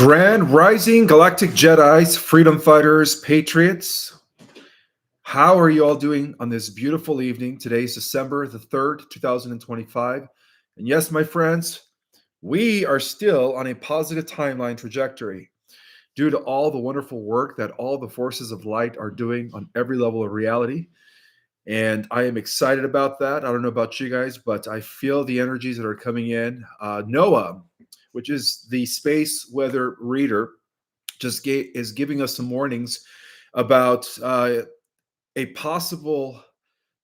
Grand Rising, Galactic Jedis, Freedom Fighters, Patriots. How are you all doing on this beautiful evening? Today is December the 3rd, 2025. And yes, my friends, we are still on a positive timeline trajectory due to all the wonderful work that all the forces of light are doing on every level of reality. And I am excited about that. I don't know about you guys, but I feel the energies that are coming in. Noah, which is the space weather reader, is giving us some warnings about a possible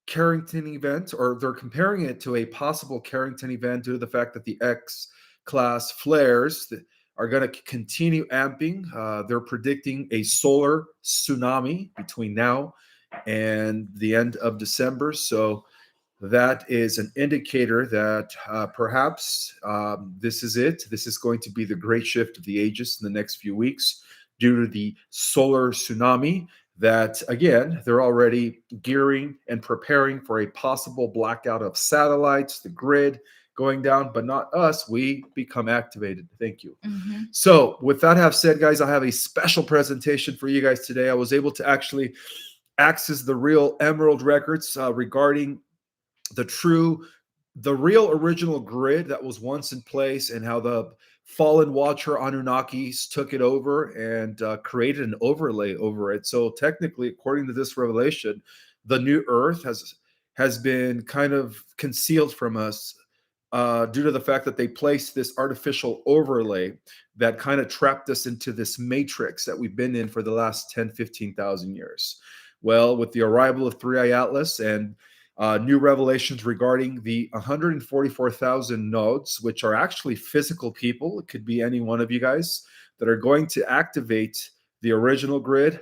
Carrington event, or they're comparing it to a possible Carrington event due to the fact that the X class flares are going to continue amping. They're predicting a solar tsunami between now and the end of December. So that is an indicator that perhaps this is it. This is going to be the great shift of the ages in the next few weeks due to the solar tsunami that, again, they're already gearing and preparing for a possible blackout of satellites, the grid going down, but not us. We become activated. Thank you. So with that have said, guys, I have a special presentation for you guys today. I was able to actually access the real Emerald records regarding the real original grid that was once in place, and how the fallen watcher Anunnakis took it over and created an overlay over it. So technically, according to this revelation, the new Earth has been kind of concealed from us due to the fact that they placed this artificial overlay that kind of trapped us into this matrix that we've been in for the last 10, 15,000 years. Well, with the arrival of Three Eye Atlas and new revelations regarding the 144,000 nodes, which are actually physical people. It could be any one of you guys that are going to activate the original grid.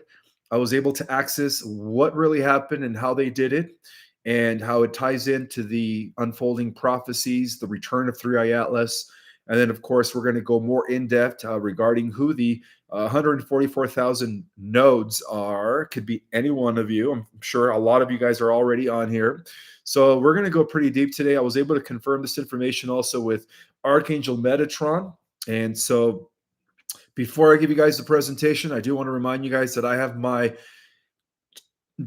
I was able to access what really happened and how they did it, and how it ties into the unfolding prophecies, the return of Three Eye Atlas. And then, of course, we're going to go more in depth regarding who the 144,000 nodes are. Could be any one of you. I'm sure a lot of you guys are already on here. So we're going to go pretty deep today. I was able to confirm this information also with Archangel Metatron. And so before I give you guys the presentation, I do want to remind you guys that I have my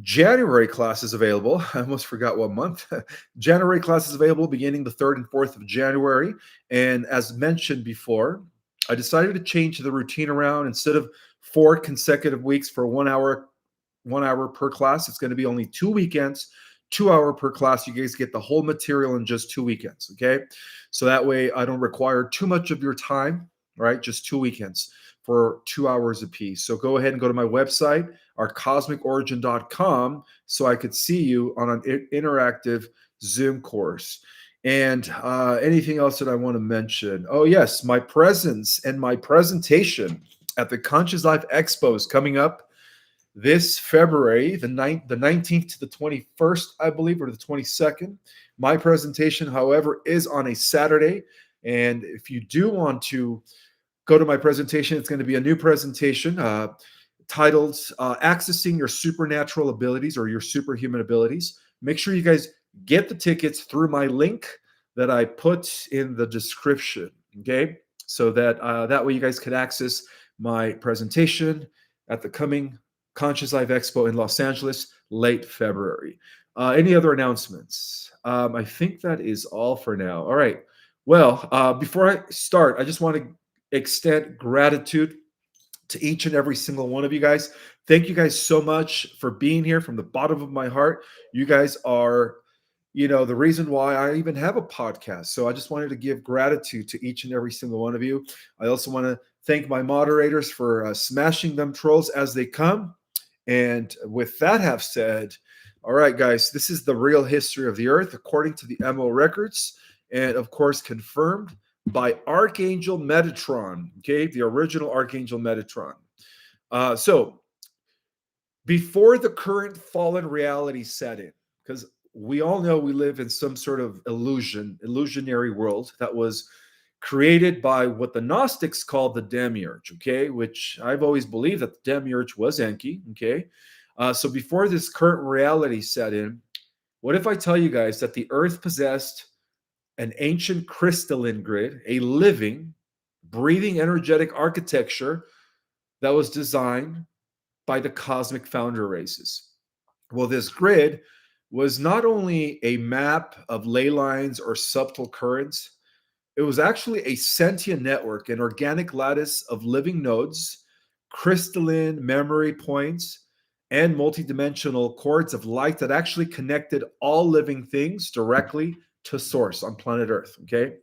January classes available. I almost forgot what month. January classes available beginning the 3rd and 4th of January. And as mentioned before, I decided to change the routine around. Instead of 4 consecutive weeks for 1 hour per class, it's going to be only 2 weekends, 2 hour per class. You guys get the whole material in just 2 weekends. Okay. So that way I don't require too much of your time, right? Just 2 weekends for 2 hours apiece. So go ahead and go to my website, ourcosmicorigin.com, so I could see you on an interactive Zoom course. And anything else that I want to mention? Oh, yes, my presence and my presentation at the Conscious Life Expo is coming up this February, the 19th to the 21st, I believe, or the 22nd. My presentation, however, is on a Saturday. And if you do want to go to my presentation, it's going to be a new presentation titled Accessing Your Supernatural Abilities or Your Superhuman Abilities. Make sure you guys get the tickets through my link that I put in the description, okay? So that that way you guys can access my presentation at the coming Conscious Life Expo in Los Angeles, late February. Any other announcements? I think that is all for now. All right. Well, before I start, I just want to extend gratitude to each and every single one of you guys. Thank you guys so much for being here from the bottom of my heart. You guys are, the reason why I even have a podcast. So I just wanted to give gratitude to each and every single one of you. I also want to thank my moderators for smashing them trolls as they come. And with that have said, all right, guys, this is the real history of the earth according to the MO records, and of course confirmed by Archangel Metatron, okay, the original Archangel Metatron. So before the current fallen reality set in, because we all know we live in some sort of illusionary world that was created by what the Gnostics called the demiurge, okay, which I've always believed that the demiurge was Enki, okay. So before this current reality set in, what if I tell you guys that the earth possessed an ancient crystalline grid, a living, breathing, energetic architecture that was designed by the cosmic founder races. Well, this grid was not only a map of ley lines or subtle currents, it was actually a sentient network, an organic lattice of living nodes, crystalline memory points, and multidimensional cords of light that actually connected all living things directly to source on planet Earth. Okay.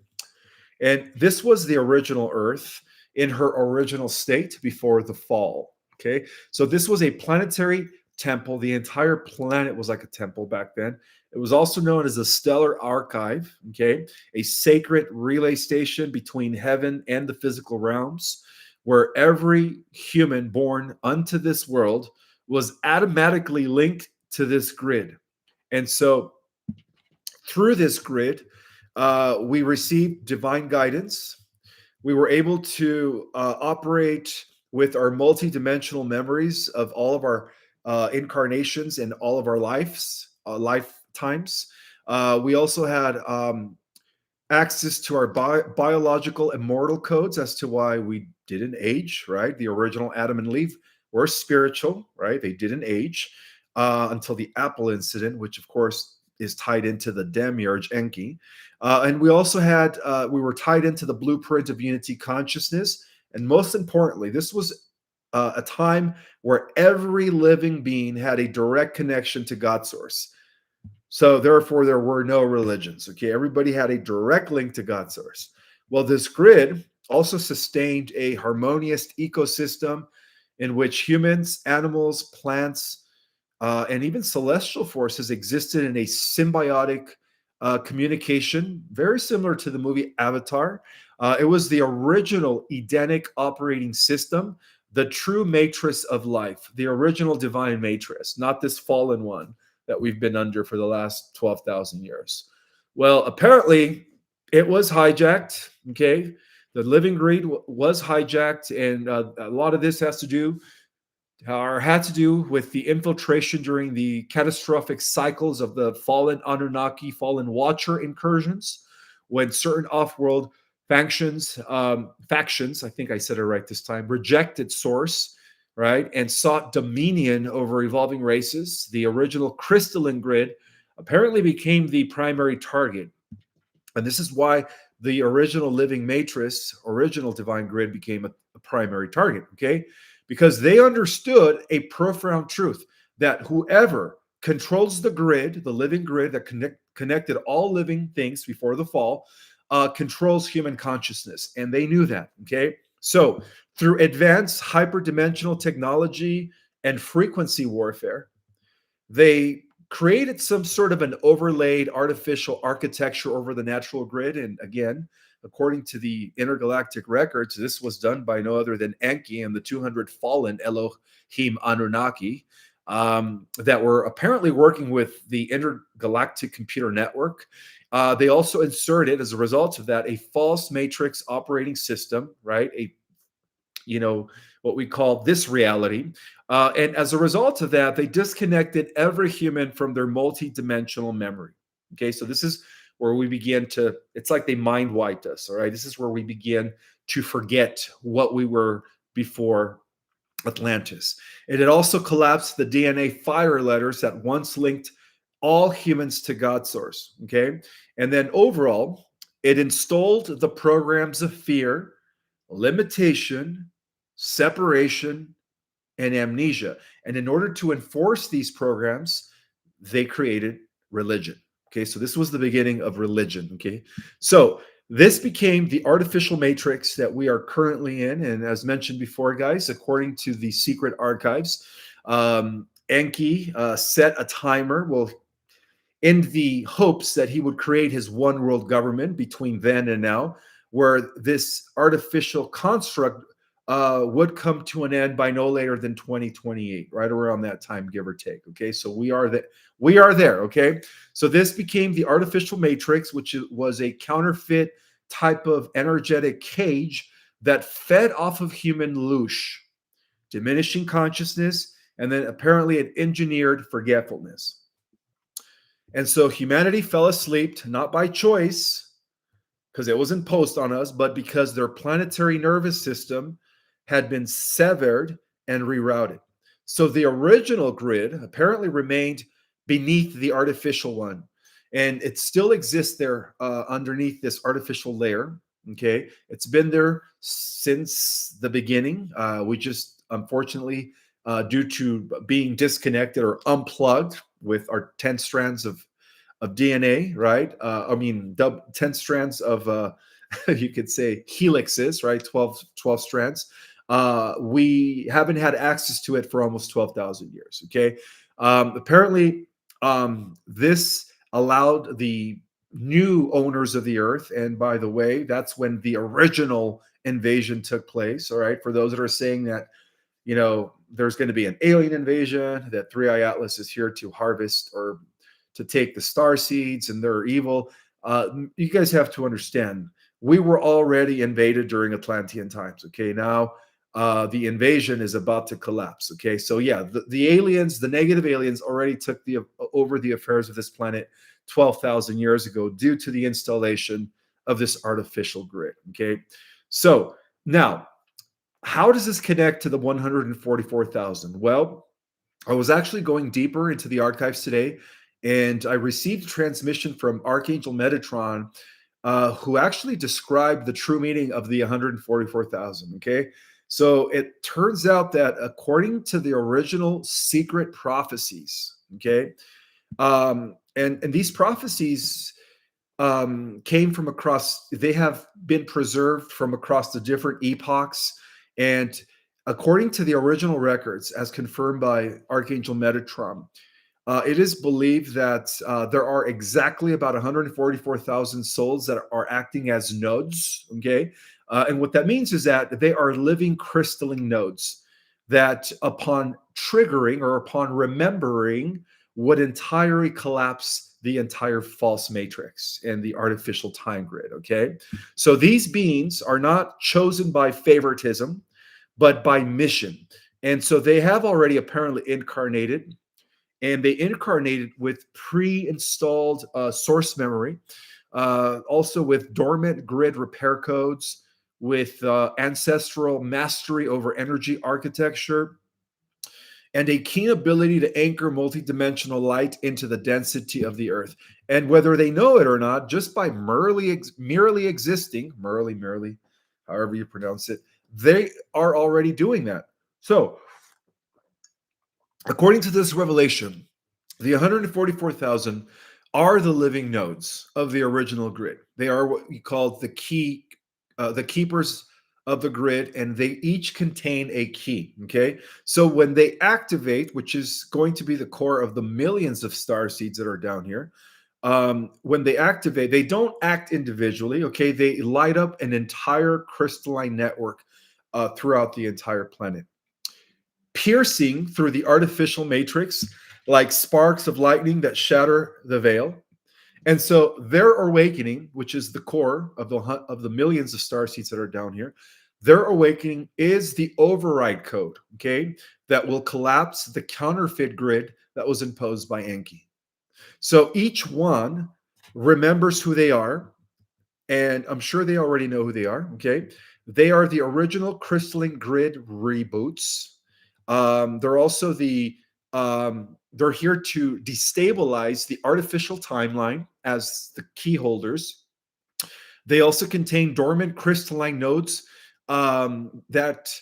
And this was the original Earth in her original state before the fall. Okay. So this was a planetary temple. The entire planet was like a temple back then. It was also known as a stellar archive. Okay. A sacred relay station between heaven and the physical realms, where every human born unto this world was automatically linked to this grid. And so through this grid, we received divine guidance. We were able to operate with our multidimensional memories of all of our incarnations and all of our lifetimes. We also had access to our biological immortal codes as to why we didn't age, right? The original Adam and Eve were spiritual, right? They didn't age until the Apple incident, which of course is tied into the demiurge Enki. And we also had, we were tied into the blueprint of unity consciousness. And most importantly, this was a time where every living being had a direct connection to God source. So therefore, there were no religions. Okay, everybody had a direct link to God source. Well, this grid also sustained a harmonious ecosystem in which humans, animals, plants, and even celestial forces existed in a symbiotic communication, very similar to the movie Avatar. It was the original Edenic operating system, the true matrix of life, the original divine matrix, not this fallen one that we've been under for the last 12,000 years. Well, apparently it was hijacked. Okay. The living greed was hijacked. And a lot of this has to do or had to do with the infiltration during the catastrophic cycles of the fallen Anunnaki, fallen Watcher incursions, when certain off-world factions, I think I said it right this time, rejected Source, right, and sought dominion over evolving races. The original crystalline grid apparently became the primary target. And this is why the original living matrix, original divine grid became a primary target, okay? Because they understood a profound truth that whoever controls the grid, the living grid that connected all living things before the fall, controls human consciousness. And they knew that, okay? So through advanced hyperdimensional technology and frequency warfare, they created some sort of an overlaid artificial architecture over the natural grid. And again, according to the intergalactic records, this was done by no other than Enki and the 200 fallen Elohim Anunnaki that were apparently working with the intergalactic computer network. They also inserted, as a result of that, a false matrix operating system, right? What we call this reality. And as a result of that, they disconnected every human from their multi-dimensional memory. Okay, so this is where we begin to, it's like they mind wiped us. All right, this is where we begin to forget what we were before Atlantis. And it also collapsed the DNA fire letters that once linked all humans to God source. Okay, and then overall, it installed the programs of fear, limitation, separation, and amnesia. And in order to enforce these programs, they created religion. Okay, so this was the beginning of religion. Okay, so this became the artificial matrix that we are currently in. And as mentioned before, guys, according to the secret archives, Enki set a timer. Well, in the hopes that he would create his one world government between then and now, where this artificial construct would come to an end by no later than 2028, right around that time, give or take. Okay, so we are there. Okay, so this became the artificial matrix, which was a counterfeit type of energetic cage that fed off of human loosh, diminishing consciousness, and then apparently it engineered forgetfulness. And so humanity fell asleep, not by choice, because it was imposed on us, but because their planetary nervous system had been severed and rerouted. So the original grid apparently remained beneath the artificial one, and it still exists there underneath this artificial layer. Okay, it's been there since the beginning. We just unfortunately, due to being disconnected or unplugged with our 10 strands of DNA, right? I mean, 10 strands of, you could say, helixes, right? 12 strands. We haven't had access to it for almost 12,000 years, okay? Apparently, this allowed the new owners of the earth, and by the way, that's when the original invasion took place, all right? For those that are saying that, there's going to be an alien invasion, that Three Eye Atlas is here to harvest or to take the star seeds and they're evil. You guys have to understand, we were already invaded during Atlantean times. Okay, now the invasion is about to collapse. Okay, so yeah, the aliens, the negative aliens, already took over the affairs of this planet 12,000 years ago due to the installation of this artificial grid. Okay, so now how does this connect to the 144,000? Well, I was actually going deeper into the archives today, and I received a transmission from Archangel Metatron, who actually described the true meaning of the 144,000. Okay. So it turns out that according to the original secret prophecies, okay, and these prophecies came from across, they have been preserved from across the different epochs. And according to the original records, as confirmed by Archangel Metatron, it is believed that there are exactly about 144,000 souls that are acting as nodes. Okay. And what that means is that they are living crystalline nodes that, upon triggering or upon remembering, would entirely collapse the entire false matrix and the artificial time grid. Okay. So these beings are not chosen by favoritism, but by mission. And so they have already apparently incarnated, and they incarnated with pre-installed source memory, also with dormant grid repair codes, with ancestral mastery over energy architecture, and a keen ability to anchor multidimensional light into the density of the earth. And whether they know it or not, just by merely existing, merely, however you pronounce it, they are already doing that. So, according to this revelation, the 144,000 are the living nodes of the original grid. They are what we call the keepers of the grid, and they each contain a key. Okay, so when they activate, which is going to be the core of the millions of star seeds that are down here, when they activate, they don't act individually. Okay, they light up an entire crystalline network throughout the entire planet, piercing through the artificial matrix like sparks of lightning that shatter the veil. And so their awakening, which is the core of the millions of star seeds that are down here, their awakening is the override code, okay, that will collapse the counterfeit grid that was imposed by Enki. So each one remembers who they are, and I'm sure they already know who they are, okay? They are the original crystalline grid reboots. They're also they're here to destabilize the artificial timeline as the key holders. They also contain dormant crystalline nodes that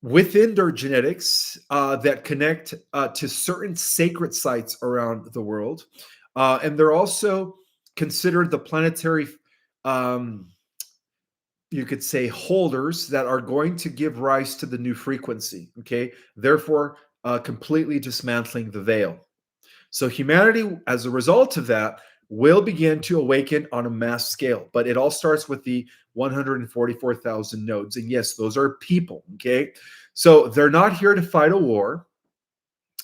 within their genetics that connect to certain sacred sites around the world. And they're also considered the planetary, um, you could say, holders that are going to give rise to the new frequency. Okay. Therefore, completely dismantling the veil. So humanity, as a result of that, will begin to awaken on a mass scale. But it all starts with the 144,000 nodes. And yes, those are people. Okay. So they're not here to fight a war.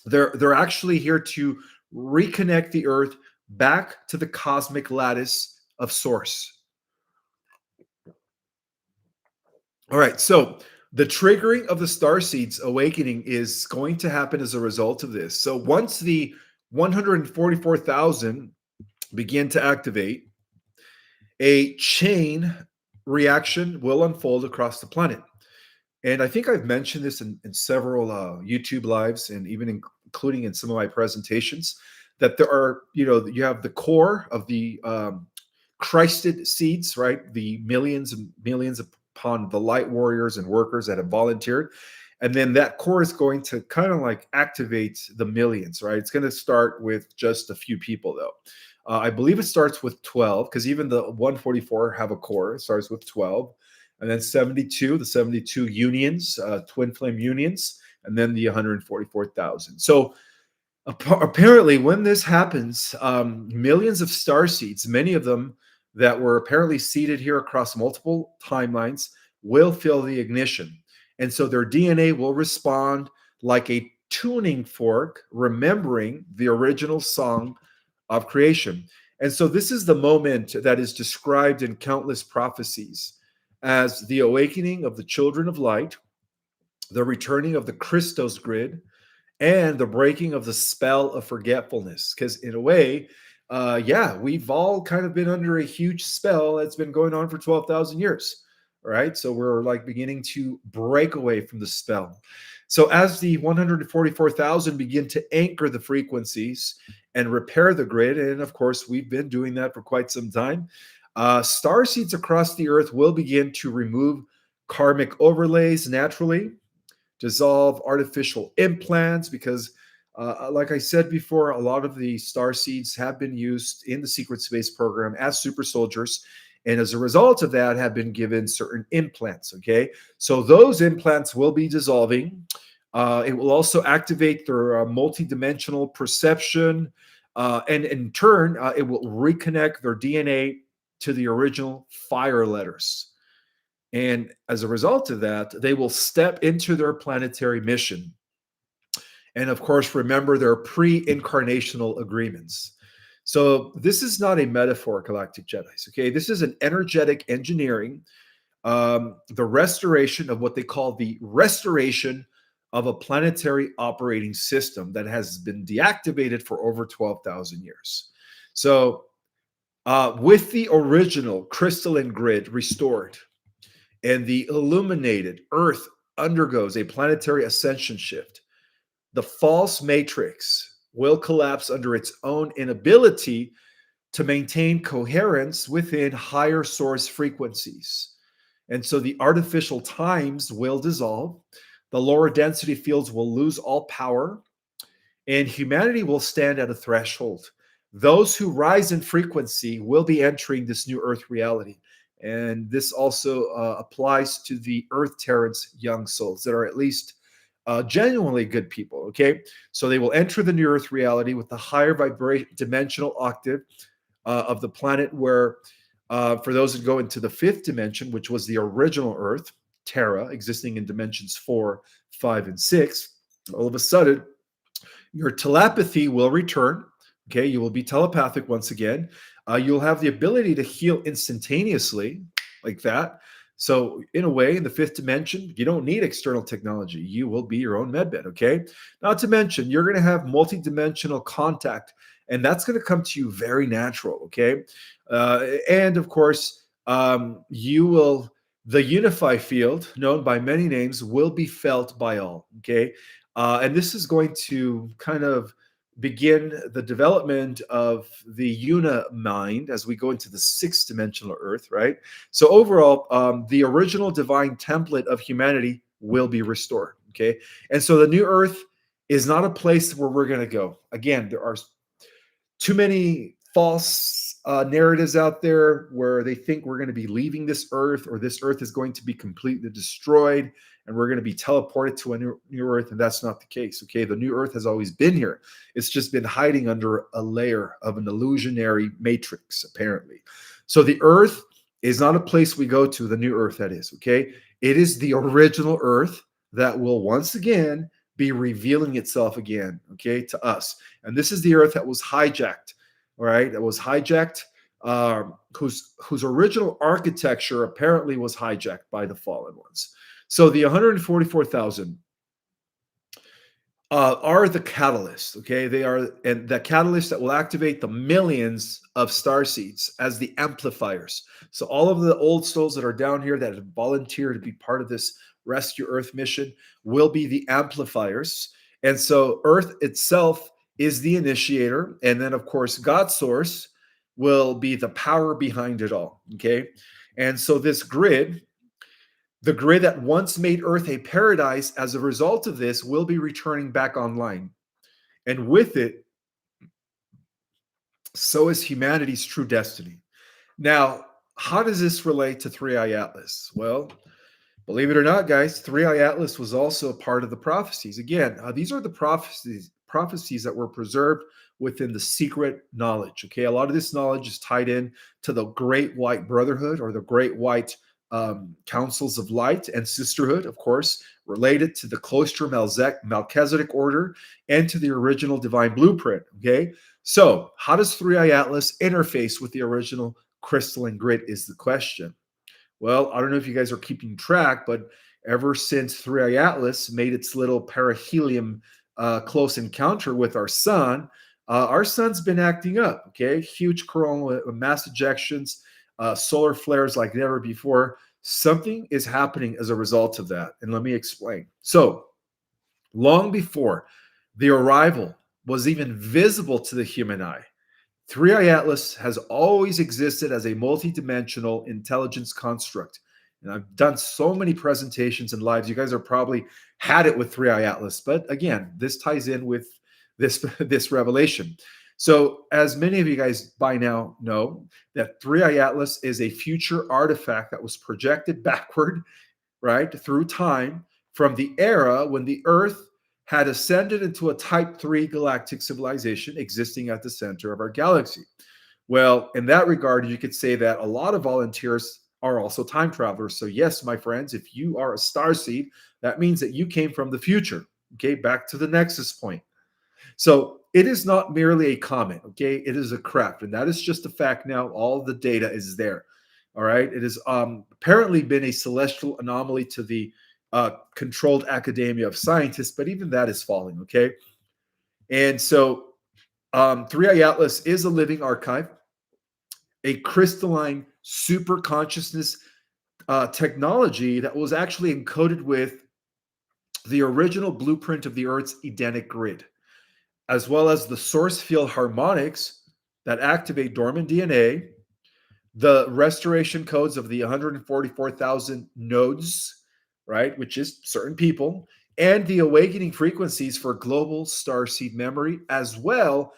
They're actually here to reconnect the earth back to the cosmic lattice of source. All right. So the triggering of the star seeds awakening is going to happen as a result of this. So once the 144,000 begin to activate, a chain reaction will unfold across the planet. And I think I've mentioned this in several YouTube lives and even including in some of my presentations that there are, you have the core of the Christed seeds, right? The millions and millions upon the light warriors and workers that have volunteered. And then that core is going to kind of like activate the millions, right? It's going to start with just a few people, though. I believe it starts with 12 because even the 144 have a core. It starts with 12. And then 72, the 72 unions, twin flame unions, and then the 144,000. So apparently, when this happens, millions of star seeds, many of them that were apparently seeded here across multiple timelines, will feel the ignition. And so their DNA will respond like a tuning fork, remembering the original song of creation. And so this is the moment that is described in countless prophecies as the awakening of the children of light, the returning of the Christos grid, and the breaking of the spell of forgetfulness. Because in a way, yeah, we've all kind of been under a huge spell that's been going on for 12,000 years, right? So we're like beginning to break away from the spell. So as the 144,000 begin to anchor the frequencies and repair the grid, and of course, we've been doing that for quite some time, star seeds across the earth will begin to remove karmic overlays naturally, dissolve artificial implants because like I said before, a lot of the star seeds have been used in the secret space program as super soldiers, and as a result of that have been given certain implants. Okay, so those implants will be dissolving. It will also activate their multidimensional perception, and in turn it will reconnect their DNA to the original fire letters. And as a result of that, they will step into their planetary mission. And of course, remember their pre incarnational agreements. So, this is not a metaphor, Galactic Jedi's. Okay. This is an energetic engineering, the restoration of what they call the restoration of a planetary operating system that has been deactivated for over 12,000 years. So, with the original crystalline grid restored, and the illuminated Earth undergoes a planetary ascension shift, the false matrix will collapse under its own inability to maintain coherence within higher source frequencies. And so the artificial times will dissolve, the lower density fields will lose all power, and humanity will stand at a threshold. Those who rise in frequency will be entering this new Earth reality. And this also applies to the Earth Terrans young souls that are at least genuinely good people. Okay. So they will enter the new Earth reality with the higher dimensional octave of the planet, where for those that go into the fifth dimension, which was the original Earth, Terra, existing in dimensions 4, 5, and 6, all of a sudden, your telepathy will return. Okay, you will be telepathic once again. You'll have the ability to heal instantaneously, like that. So, in a way, in the fifth dimension, you don't need external technology. You will be your own medbed. Okay. Not to mention, you're going to have multidimensional contact, and that's going to come to you very natural. Okay. And of course, you will, the unify field, known by many names, will be felt by all. Okay. And this is going to kind of begin the development of the una mind as we go into the sixth dimensional Earth, right? So overall, the original divine template of humanity will be restored. Okay. And so the new Earth is not a place where we're going to go. Again, there are too many false narratives out there where they think we're going to be leaving this Earth, or this Earth is going to be completely destroyed and we're going to be teleported to a new Earth. And that's not the case. Okay. The new Earth has always been here. It's just been hiding under a layer of an illusionary matrix, apparently. So the Earth is not a place we go to, the new Earth, that is. Okay. It is the original Earth that will once again be revealing itself again, okay, to us. And this is the Earth that was hijacked, all right? That was hijacked, whose original architecture apparently was hijacked by the fallen ones. So the 144,000, are the catalyst. Okay, they are, and the catalyst that will activate the millions of star seeds as the amplifiers. So all of the old souls that are down here that have volunteered to be part of this rescue Earth mission will be the amplifiers, and so Earth itself is the initiator, and then of course God Source will be the power behind it all. Okay, and so this grid, the grid that once made Earth a paradise, as a result of this, will be returning back online. And with it, so is humanity's true destiny. Now, how does this relate to Three Eye Atlas? Well, believe it or not, guys, Three Eye Atlas was also a part of the prophecies. Again, these are the prophecies that were preserved within the secret knowledge. Okay, a lot of this knowledge is tied in to the Great White Brotherhood, or the Great White Councils of Light and Sisterhood, of course, related to the Cloister Melchizedek order and to the original divine blueprint. Okay, so how does Three Eye Atlas interface with the original crystalline grid? Is the question. Well, I don't know if you guys are keeping track, but ever since Three Eye Atlas made its little perihelion close encounter with our sun's been acting up. Okay, huge coronal mass ejections, solar flares like never before. Something is happening as a result of that, and let me explain. So, long before the arrival was even visible to the human eye, Three Eye Atlas has always existed as a multidimensional intelligence construct. And I've done so many presentations and lives. You guys are probably had it with Three Eye Atlas. But again, this ties in with this revelation. So, as many of you guys by now know, that Three Eye Atlas is a future artifact that was projected backward, right, through time from the era when the Earth had ascended into a type 3 galactic civilization existing at the center of our galaxy. Well, in that regard, you could say that a lot of volunteers are also time travelers. So, yes, my friends, if you are a star seed, that means that you came from the future. Okay, back to the nexus point. So, it is not merely a comment. Okay, it is a craft, and that is just a fact now. All the data is there. All right, it has apparently been a celestial anomaly to the controlled academia of scientists, but even that is falling. Okay, and so Three Eye Atlas is a living archive, a crystalline super consciousness technology that was actually encoded with the original blueprint of the Earth's Edenic grid, as well as the source field harmonics that activate dormant DNA, the restoration codes of the 144,000 nodes, right, which is certain people, and the awakening frequencies for global starseed memory, as well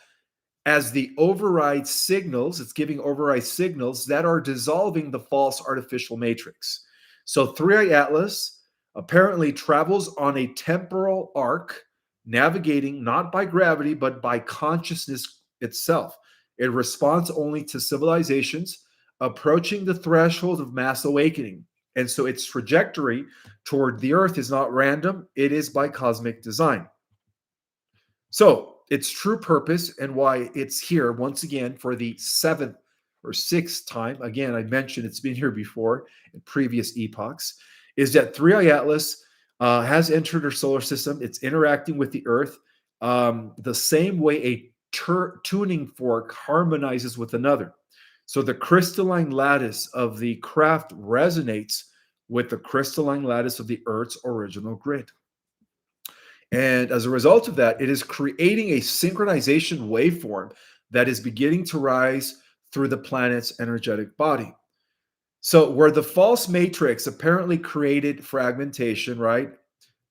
as the override signals. It's giving override signals that are dissolving the false artificial matrix. So Three Eye Atlas apparently travels on a temporal arc, navigating not by gravity, but by consciousness itself. It responds only to civilizations approaching the threshold of mass awakening. And so its trajectory toward the Earth is not random, it is by cosmic design. So, its true purpose and why it's here once again for the seventh or sixth time, again, I mentioned it's been here before in previous epochs, is that Three Eye Atlas has entered our solar system. It's interacting with the Earth the same way a tuning fork harmonizes with another. So, the crystalline lattice of the craft resonates with the crystalline lattice of the Earth's original grid. And as a result of that, it is creating a synchronization waveform that is beginning to rise through the planet's energetic body. So, where the false matrix apparently created fragmentation, right?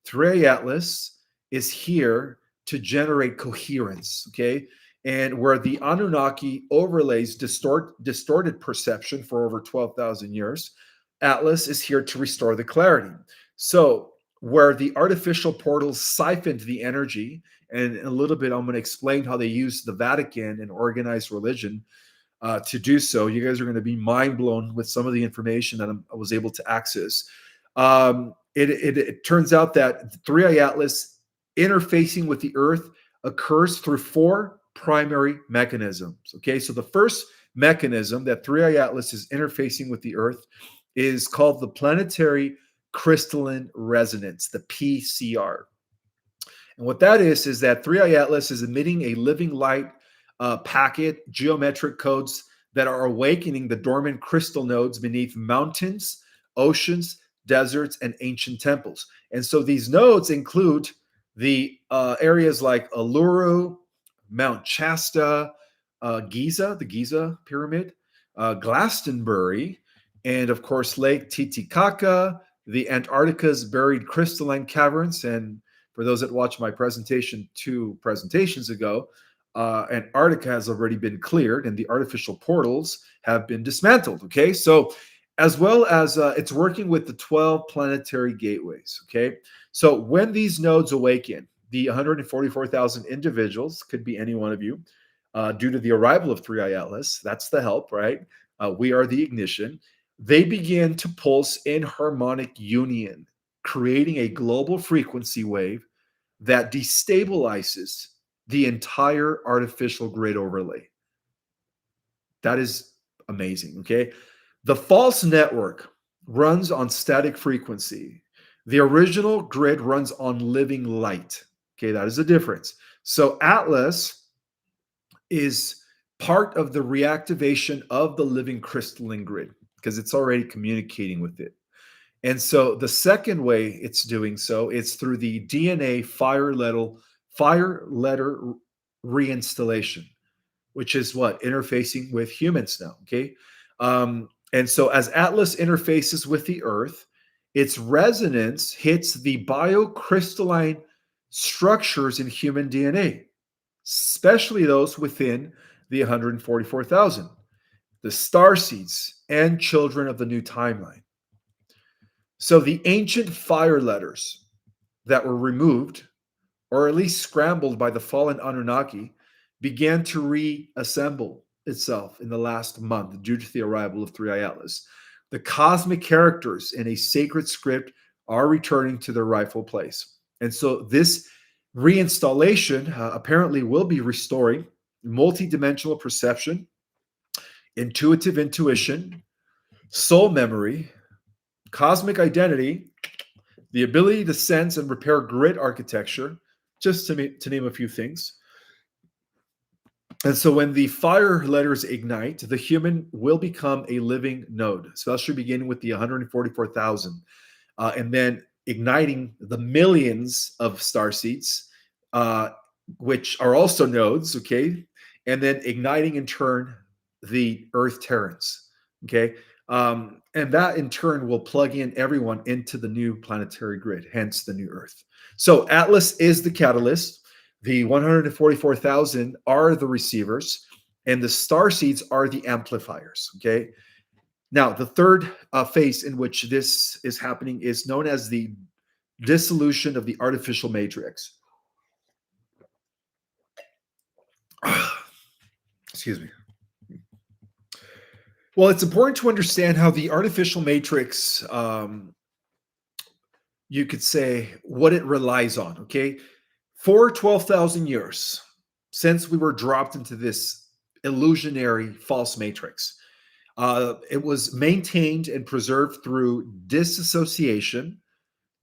Three Atlas is here to generate coherence, okay? And where the Anunnaki overlays distorted perception for over 12,000 years, Atlas is here to restore the clarity. So, where the artificial portals siphoned the energy, and in a little bit, I'm going to explain how they use the Vatican and organized religion to do so. You guys are going to be mind blown with some of the information that I was able to access. It turns out that Three Eye Atlas interfacing with the Earth occurs through four primary mechanisms. Okay, so the first mechanism that Three Eye Atlas is interfacing with the Earth is called the planetary crystalline resonance, the PCR. And what that is that 3i Atlas is emitting a living light packet, geometric codes that are awakening the dormant crystal nodes beneath mountains, oceans, deserts, and ancient temples. And so these nodes include the areas like Uluru, Mount Shasta, Giza, the Giza Pyramid, Glastonbury, and of course Lake Titicaca, the Antarctica's buried crystalline caverns. And for those that watched my presentation 2 presentations ago, Antarctica has already been cleared and the artificial portals have been dismantled. Okay, so as well as it's working with the 12 planetary gateways. Okay, so when these nodes awaken, the 144,000 individuals, could be any one of you, due to the arrival of 3i Atlas, that's the help, right? We are the ignition. They begin to pulse in harmonic union, creating a global frequency wave that destabilizes the entire artificial grid overlay. That is amazing. Okay. The false network runs on static frequency. The original grid runs on living light. Okay. That is the difference. So Atlas is part of the reactivation of the living crystalline grid because it's already communicating with it. And so the second way it's doing so, it's through the DNA fire letter reinstallation, which is what? Interfacing with humans now. Okay. And so as Atlas interfaces with the Earth, its resonance hits the biocrystalline structures in human DNA, especially those within the 144,000, the starseeds and children of the new timeline. So the ancient fire letters that were removed, or at least scrambled by the fallen Anunnaki, began to reassemble itself in the last month due to the arrival of 3i Atlas. The cosmic characters in a sacred script are returning to their rightful place. And so this reinstallation apparently will be restoring multidimensional perception, intuitive intuition, soul memory, cosmic identity, the ability to sense and repair grid architecture, just to name a few things. And so when the fire letters ignite, the human will become a living node, especially beginning with the 144,000, and then igniting the millions of starseeds, which are also nodes, okay? And then igniting in turn the Earth Terrans, okay? And that in turn will plug in everyone into the new planetary grid, hence the new Earth. So Atlas is the catalyst. The 144,000 are the receivers, and the starseeds are the amplifiers. Okay. Now, the third phase in which this is happening is known as the dissolution of the artificial matrix. Excuse me. Well, it's important to understand how the artificial matrix, you could say, what it relies on. Okay. For 12,000 years, since we were dropped into this illusionary false matrix, it was maintained and preserved through disassociation,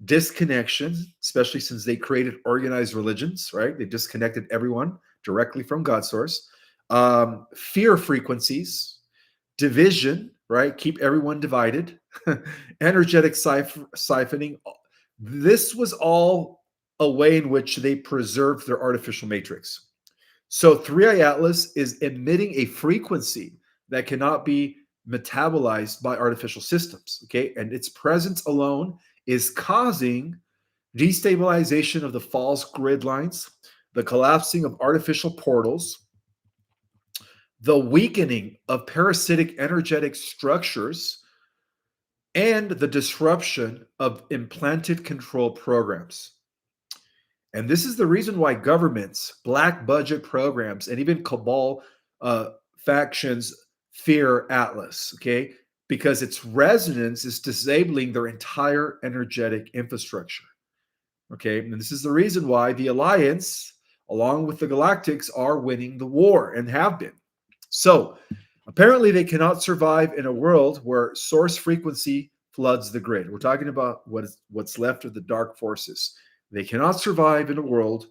disconnection, especially since they created organized religions, right? They disconnected everyone directly from God source. Fear frequencies, division, right? Keep everyone divided, energetic siphoning. This was all a way in which they preserved their artificial matrix. So 3i Atlas is emitting a frequency that cannot be metabolized by artificial systems, okay? And its presence alone is causing destabilization of the false grid lines, the collapsing of artificial portals, the weakening of parasitic energetic structures, and the disruption of implanted control programs. And this is the reason why governments, black budget programs, and even cabal factions fear Atlas, okay? Because its resonance is disabling their entire energetic infrastructure, okay? And this is the reason why the Alliance, along with the Galactics, are winning the war and have been. So apparently they cannot survive in a world where source frequency floods the grid. We're talking about what's left of the dark forces. They cannot survive in a world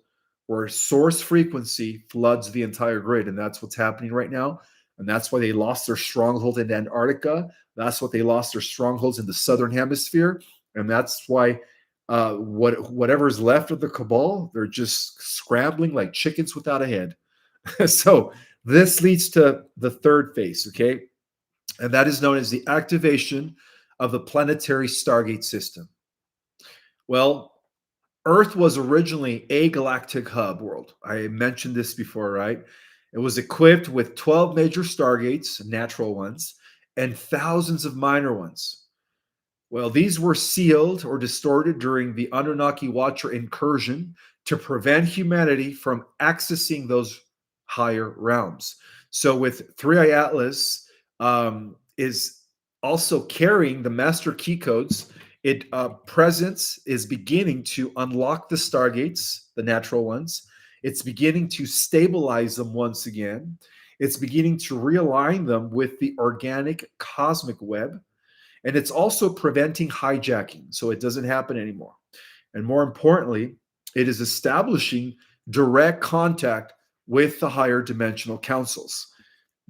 where source frequency floods the entire grid. And that's what's happening right now. And that's why they lost their stronghold in Antarctica. That's what they lost their strongholds in the southern hemisphere. And that's why whatever's left of the cabal, they're just scrambling like chickens without a head. So this leads to the third phase, okay? And that is known as the activation of the planetary Stargate system. Well, Earth was originally a galactic hub world. I mentioned this before, right? It was equipped with 12 major stargates, natural ones, and thousands of minor ones. Well, these were sealed or distorted during the Anunnaki Watcher incursion to prevent humanity from accessing those higher realms. So, with Three Eye Atlas is also carrying the master key codes. It presence is beginning to unlock the stargates, the natural ones. It's beginning to stabilize them once again. It's beginning to realign them with the organic cosmic web, and it's also preventing hijacking so it doesn't happen anymore. And more importantly, it is establishing direct contact with the higher dimensional councils.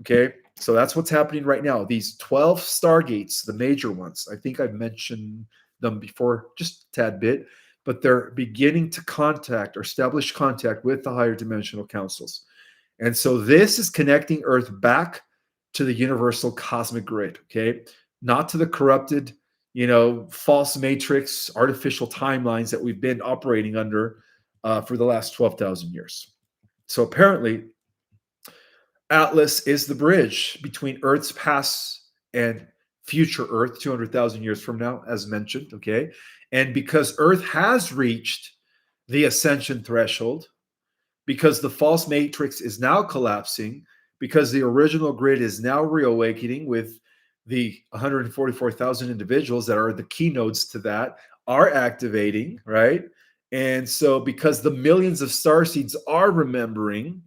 Okay, so that's what's happening right now. These 12 stargates, the major ones, I think I've mentioned them before just a tad bit, but they're beginning to contact or establish contact with the higher dimensional councils. And so this is connecting Earth back to the universal cosmic grid, okay? Not to the corrupted, false matrix, artificial timelines that we've been operating under for the last 12,000 years. So apparently, Atlas is the bridge between Earth's past and future Earth, 200,000 years from now, as mentioned, okay? And because Earth has reached the ascension threshold, because the false matrix is now collapsing, because the original grid is now reawakening with the 144,000 individuals that are the keynotes to that are activating, right? And so because the millions of starseeds are remembering,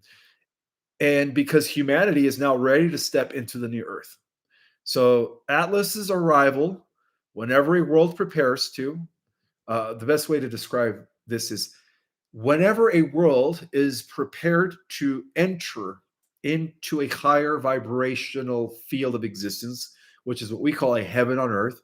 and because humanity is now ready to step into the new earth. So Atlas's arrival, whenever a world prepares to, the best way to describe this is whenever a world is prepared to enter into a higher vibrational field of existence, which is what we call a heaven on earth,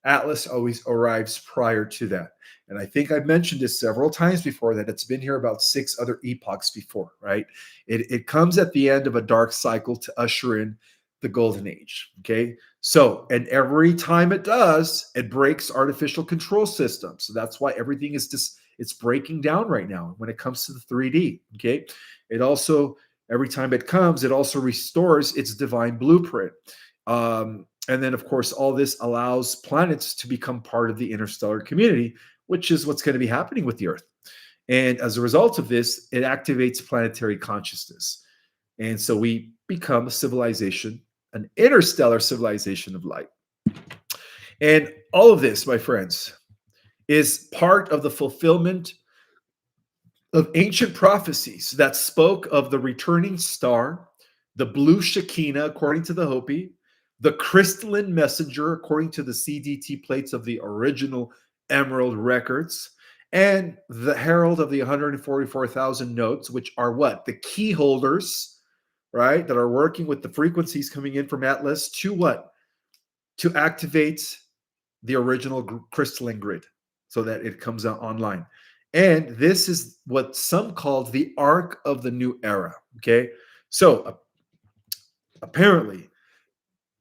Atlas always arrives prior to that. And I think I've mentioned this several times before that it's been here about 6 other epochs before, right? It comes at the end of a dark cycle to usher in the golden age, okay? So, and every time it does, it breaks artificial control systems. So that's why everything is just, it's breaking down right now when it comes to the 3D, okay? It also, every time it comes, it also restores its divine blueprint. And then, of course, all this allows planets to become part of the interstellar community, which is what's going to be happening with the Earth. And as a result of this, it activates planetary consciousness. And so we become a civilization, an interstellar civilization of light. And all of this, my friends, is part of the fulfillment of ancient prophecies that spoke of the returning star, the blue Shekinah, according to the Hopi, the crystalline messenger, according to the CDT plates of the original Emerald records, and the herald of the 144,000 notes, which are what? The key holders, right? That are working with the frequencies coming in from Atlas to what? To activate the original crystalline grid so that it comes out online. And this is what some called the arc of the new era. Okay. So apparently,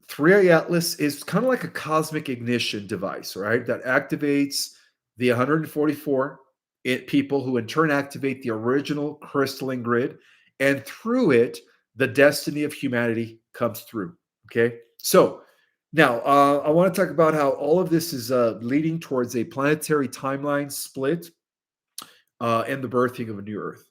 3A Atlas is kind of like a cosmic ignition device, right? That activates the 144 people who in turn activate the original crystalline grid. And through it, the destiny of humanity comes through. Okay. So now I want to talk about how all of this is leading towards a planetary timeline split and the birthing of a new Earth.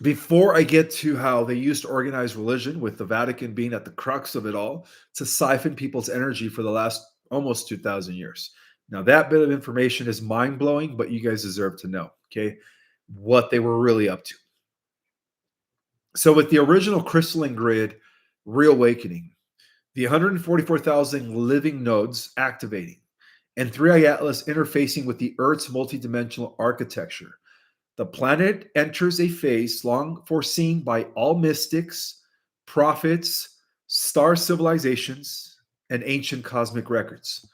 Before I get to how they used to organize religion, with the Vatican being at the crux of it all, to siphon people's energy for the last almost 2,000 years. Now, that bit of information is mind blowing, but you guys deserve to know, okay, what they were really up to. So, with the original crystalline grid reawakening, the 144,000 living nodes activating, and Three-Eye Atlas interfacing with the Earth's multidimensional architecture. The planet enters a phase long foreseen by all mystics, prophets, star civilizations, and ancient cosmic records.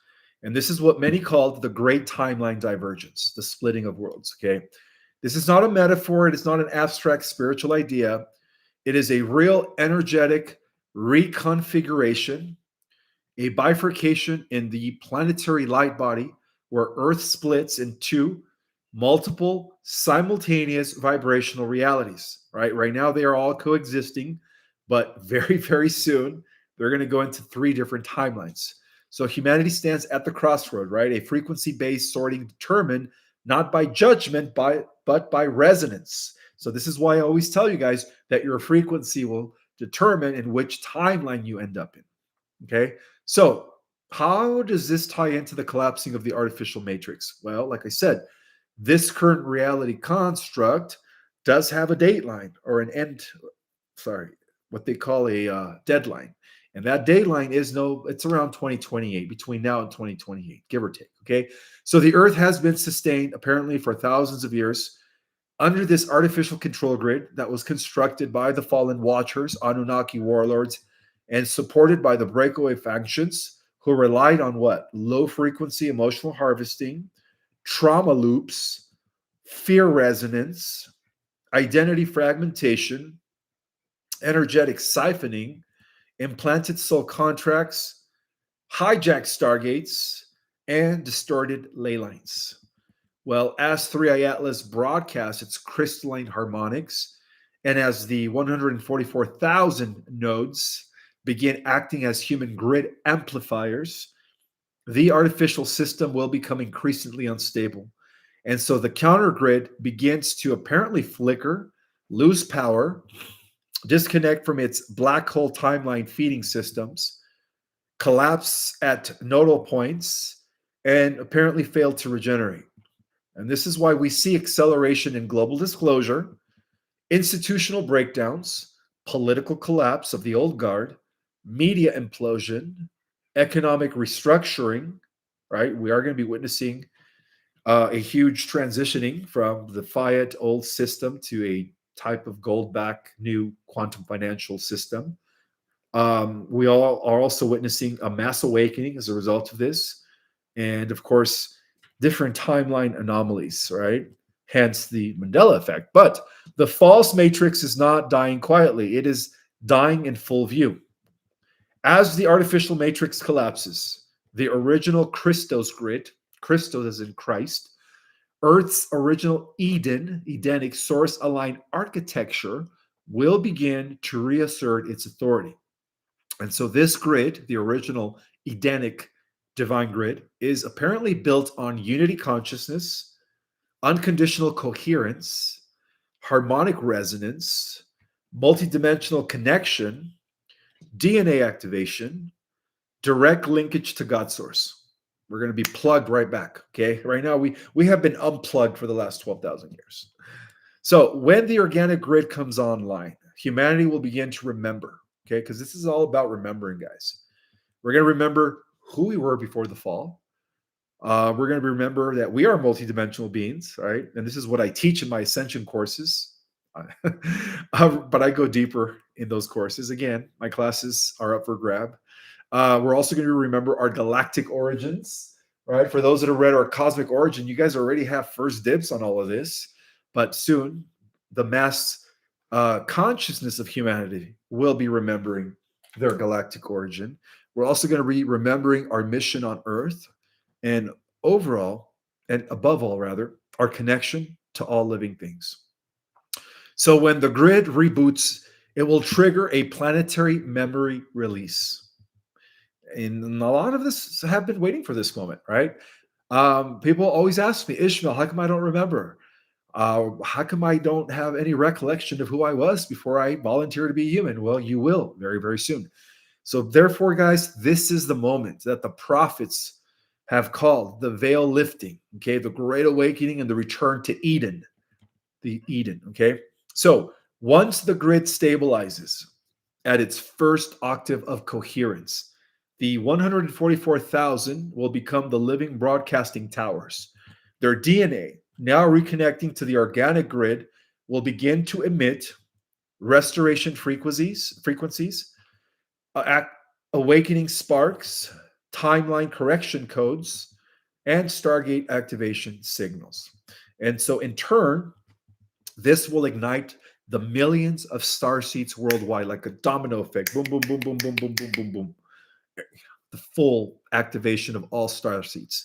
And this is what many called the Great Timeline Divergence, the splitting of worlds. Okay. This is not a metaphor, it is not an abstract spiritual idea. It is a real energetic reconfiguration, a bifurcation in the planetary light body where Earth splits into multiple simultaneous vibrational realities. Right now they are all coexisting, but very, very soon they're going to go into three different timelines. So humanity stands at the crossroad, right? A frequency-based sorting determined not by judgment, but by resonance. So this is why I always tell you guys that your frequency will determine in which timeline you end up in. Okay. So, how does this tie into the collapsing of the artificial matrix? Well, like I said, this current reality construct does have a dateline or an end, sorry, what they call a deadline. And that deadline is it's around 2028, between now and 2028, give or take. Okay. So the Earth has been sustained apparently for thousands of years under this artificial control grid that was constructed by the fallen watchers, Anunnaki warlords, and supported by the breakaway factions who relied on what? Low frequency emotional harvesting, trauma loops, fear resonance, identity fragmentation, energetic siphoning, implanted soul contracts, hijacked stargates, and distorted ley lines. Well, as Three-Eye Atlas broadcasts its crystalline harmonics, and as the 144,000 nodes begin acting as human grid amplifiers, the artificial system will become increasingly unstable. And so the counter grid begins to apparently flicker, lose power, disconnect from its black hole timeline feeding systems, collapse at nodal points, and apparently fail to regenerate. And this is why we see acceleration in global disclosure, institutional breakdowns, political collapse of the old guard, media implosion, economic restructuring, right? We are going to be witnessing a huge transitioning from the fiat old system to a type of gold back new quantum financial system. We all are also witnessing a mass awakening as a result of this. And of course, different timeline anomalies, right? Hence the Mandela effect. But the false matrix is not dying quietly, it is dying in full view. As the artificial matrix collapses, the original Christos grid, Christos as in Christ, Earth's original Edenic source aligned architecture will begin to reassert its authority. And so this grid, the original Edenic divine grid, is apparently built on unity consciousness, unconditional coherence, harmonic resonance, multidimensional connection, DNA activation, direct linkage to God source. We're going to be plugged right back. Okay. Right now, we have been unplugged for the last 12,000 years. So when the organic grid comes online, humanity will begin to remember. Okay. Because this is all about remembering, guys. We're going to remember who we were before the fall. We're going to remember that we are multidimensional beings, right? And this is what I teach in my ascension courses. But I go deeper in those courses. Again, my classes are up for grab. We're also going to remember our galactic origins, right? For those that have read our cosmic origin, you guys already have first dibs on all of this. But soon, the mass consciousness of humanity will be remembering their galactic origin. We're also going to be remembering our mission on Earth and overall, and above all, rather, our connection to all living things. So when the grid reboots, it will trigger a planetary memory release. And a lot of us have been waiting for this moment, right? People always ask me, Ishmael, how come I don't remember? How come I don't have any recollection of who I was before I volunteered to be human? Well, you will very, very soon. So therefore, guys, this is the moment that the prophets have called the veil lifting, okay? The great awakening and the return to Eden, the Eden, okay? So once the grid stabilizes at its first octave of coherence, The 144,000 will become the living broadcasting towers. Their DNA, now reconnecting to the organic grid, will begin to emit restoration frequencies, awakening sparks, timeline correction codes, and Stargate activation signals. And so, in turn, this will ignite the millions of starseeds worldwide like a domino effect. Boom, boom, boom, boom, boom, boom, boom, boom, boom. The full activation of all starseeds.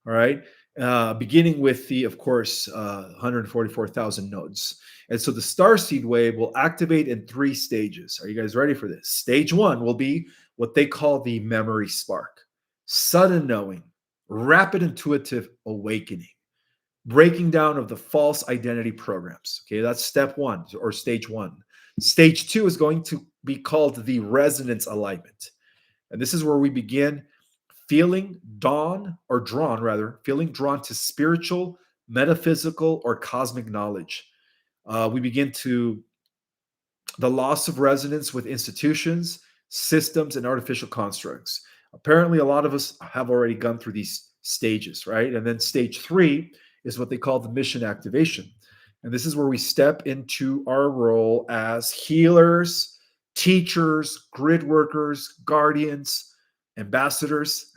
All right. Beginning with the, of course, 144,000 nodes. And so the starseed wave will activate in 3 stages. Are you guys ready for this? Stage 1 will be what they call the memory spark, sudden knowing, rapid intuitive awakening, breaking down of the false identity programs. Okay, that's step 1 or stage 1. Stage 2 is going to be called the resonance alignment. And this is where we begin feeling feeling drawn to spiritual, metaphysical, or cosmic knowledge. We begin to the loss of resonance with institutions, systems, and artificial constructs. Apparently, a lot of us have already gone through these stages, right? And then stage 3 is what they call the mission activation. And this is where we step into our role as healers, teachers, grid workers, guardians, ambassadors,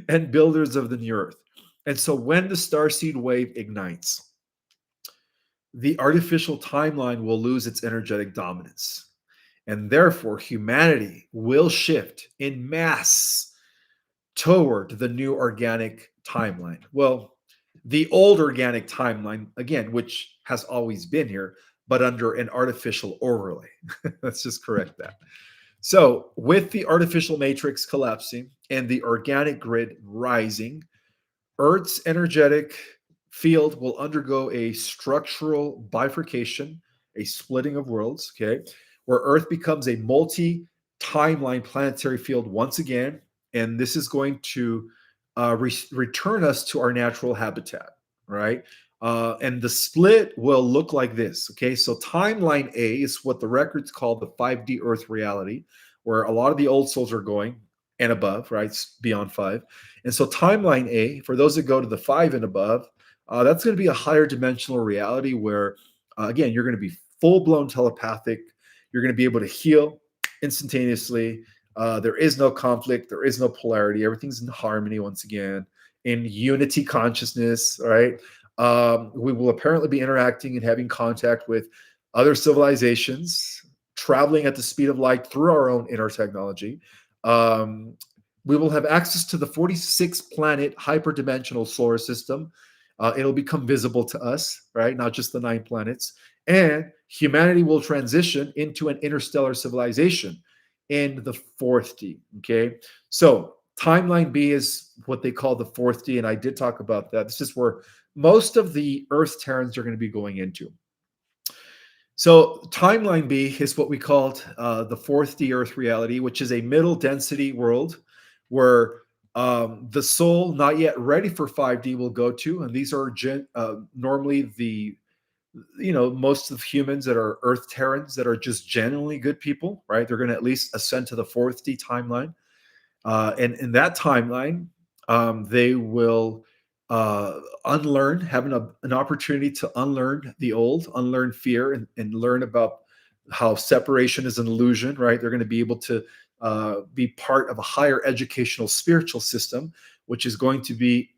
and builders of the new earth. And so when the starseed wave ignites, the artificial timeline will lose its energetic dominance. And therefore, humanity will shift in mass toward the new organic timeline. Well, the old organic timeline, again, which has always been here, but under an artificial overlay. Let's just correct that. So, with the artificial matrix collapsing and the organic grid rising, Earth's energetic field will undergo a structural bifurcation, a splitting of worlds, okay, where Earth becomes a multi timeline planetary field once again. And this is going to return us to our natural habitat, right? And the split will look like this, okay? So, timeline A is what the records call the 5D Earth reality, where a lot of the old souls are going and above, right? It's beyond 5. And so timeline A, for those that go to the 5 and above, that's going to be a higher dimensional reality where, again, you're going to be full blown telepathic. You're going to be able to heal instantaneously. There is no conflict. There is no polarity. Everything's in harmony once again, in unity consciousness, right? We will apparently be interacting and having contact with other civilizations, traveling at the speed of light through our own inner technology. We will have access to the 46 planet hyperdimensional solar system. It'll become visible to us, right? Not just the 9 planets. And humanity will transition into an interstellar civilization in the 4th D. Okay. So timeline B is what they call the 4th D. And I did talk about that. This is where most of the Earth Terrans are going to be going into. So timeline B is what we called the 4th D Earth reality, which is a middle density world where the soul not yet ready for 5D will go to. And these are normally the, most of humans that are Earth Terrans that are just genuinely good people, right? They're going to at least ascend to the 4th D timeline. And in that timeline, they will unlearn, have an opportunity to unlearn the old, unlearn fear, and learn about how separation is an illusion, right? They're going to be able to be part of a higher educational spiritual system, which is going to be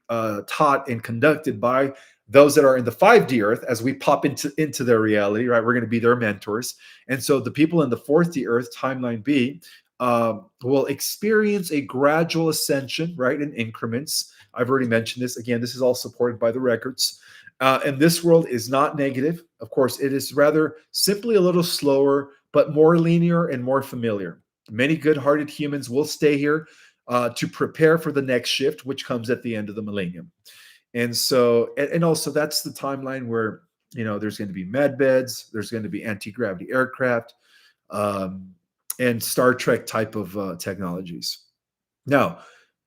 taught and conducted by those that are in the 5D Earth as we pop into their reality, right? We're going to be their mentors. And so the people in the 4th Earth, timeline B, will experience a gradual ascension, right, in increments. I've already mentioned this. Again, this is all supported by the records. And this world is not negative. Of course, it is rather simply a little slower, but more linear and more familiar. Many good-hearted humans will stay here to prepare for the next shift, which comes at the end of the millennium. And so, and also that's the timeline where, there's going to be med beds, there's going to be anti-gravity aircraft, and Star Trek type of technologies. Now,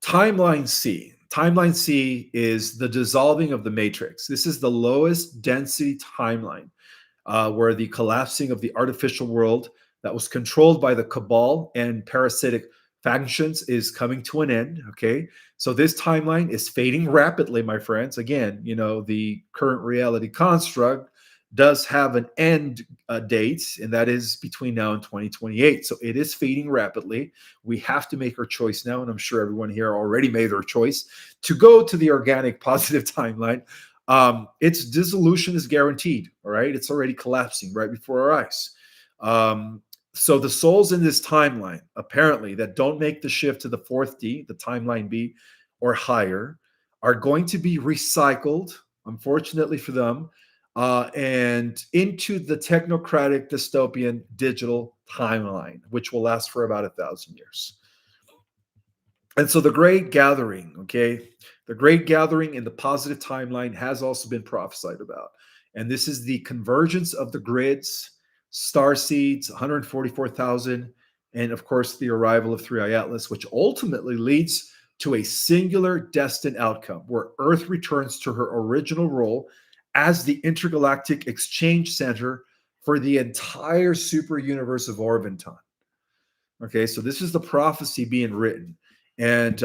timeline C. Timeline C is the dissolving of the matrix. This is the lowest density timeline where the collapsing of the artificial world that was controlled by the cabal and parasitic factions is coming to an end. Okay, so this timeline is fading rapidly, my friends. Again, the current reality construct does have an end date, and that is between now and 2028. So it is fading rapidly. We have to make our choice now, and I'm sure everyone here already made their choice to go to the organic positive timeline. Its dissolution is guaranteed. All right, it's already collapsing right before our eyes. So the souls in this timeline, apparently, that don't make the shift to the fourth D, the timeline B, or higher, are going to be recycled, unfortunately for them, and into the technocratic dystopian digital timeline, which will last for about 1,000 years. And so the great gathering, okay, the great gathering in the positive timeline has also been prophesied about. And this is the convergence of the grids, star seeds, 144,000, and of course the arrival of 3i Atlas, which ultimately leads to a singular destined outcome where Earth returns to her original role as the intergalactic exchange center for the entire super universe of Orventon. Okay, so this is the prophecy being written. And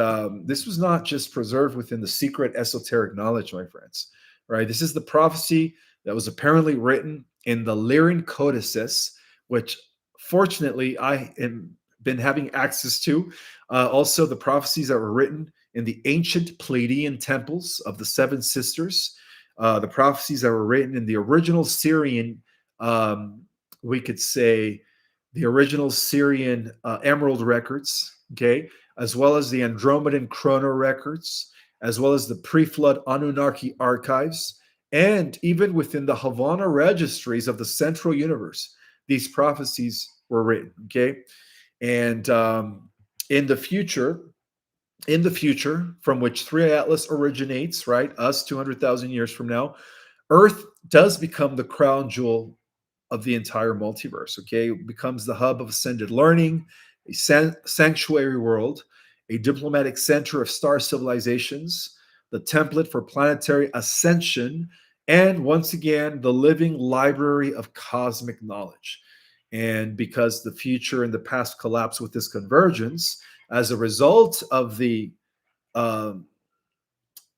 this was not just preserved within the secret esoteric knowledge, my friends, right? This is the prophecy that was apparently written in the Lyran codices, which fortunately I am been having access to. Also, the prophecies that were written in the ancient Pleiadian temples of the Seven Sisters, the prophecies that were written in the original Syrian, we could say, the original Syrian Emerald records, okay, as well as the Andromedan Chrono records, as well as the pre-flood Anunnaki archives, and even within the Havana registries of the Central Universe, these prophecies were written, okay? And in the future, from which 3i Atlas originates, right, us 200,000 years from now, Earth does become the crown jewel of the entire multiverse. Okay, it becomes the hub of ascended learning, a sanctuary world, a diplomatic center of star civilizations, the template for planetary ascension, and once again, the living library of cosmic knowledge. And because the future and the past collapse with this convergence, as a result of the um,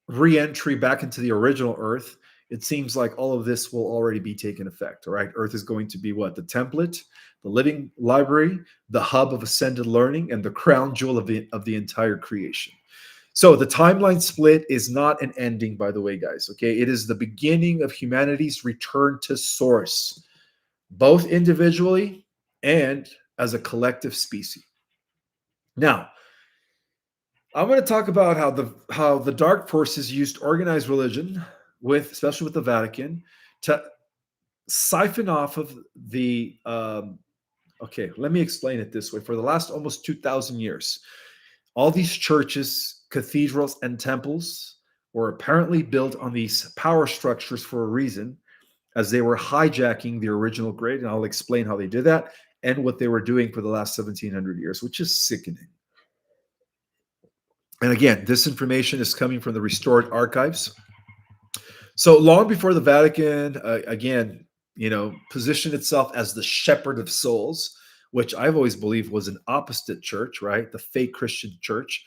re-entry back into the original Earth, it seems like all of this will already be taking effect. All right, Earth is going to be what? The template, the living library, the hub of ascended learning, and the crown jewel of the entire creation. So the timeline split is not an ending, by the way, guys. Okay, it is the beginning of humanity's return to source, both individually and as a collective species. Now, I'm going to talk about how the dark forces used organized religion, especially with the Vatican, to siphon off of the. Okay, let me explain it this way. For the last almost 2,000 years, all these churches, cathedrals, and temples were apparently built on these power structures for a reason, as they were hijacking the original grid. And I'll explain how they did that and what they were doing for the last 1,700 years, which is sickening. And again, this information is coming from the restored archives. So long before the Vatican, again, positioned itself as the shepherd of souls, which I've always believed was an opposite church, right? The fake Christian church.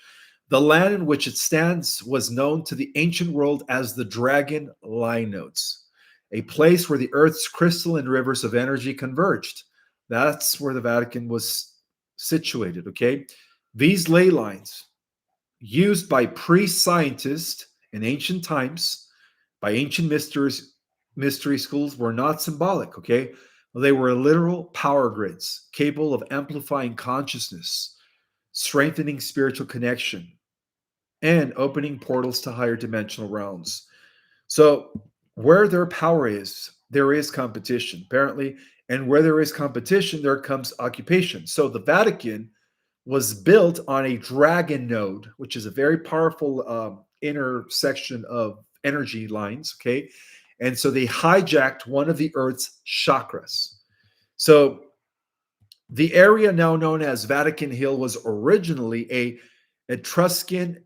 The land in which it stands was known to the ancient world as the Dragon Line Notes, a place where the Earth's crystalline rivers of energy converged. That's where the Vatican was situated, okay? These ley lines, used by pre-scientists in ancient times, by ancient mystery schools, were not symbolic, okay? They were literal power grids capable of amplifying consciousness, strengthening spiritual connection, and opening portals to higher dimensional realms. So where their power is, there is competition, apparently. And where there is competition, there comes occupation. So the Vatican was built on a dragon node, which is a very powerful intersection of energy lines. Okay. And so they hijacked one of the Earth's chakras. So the area now known as Vatican Hill was originally a Etruscan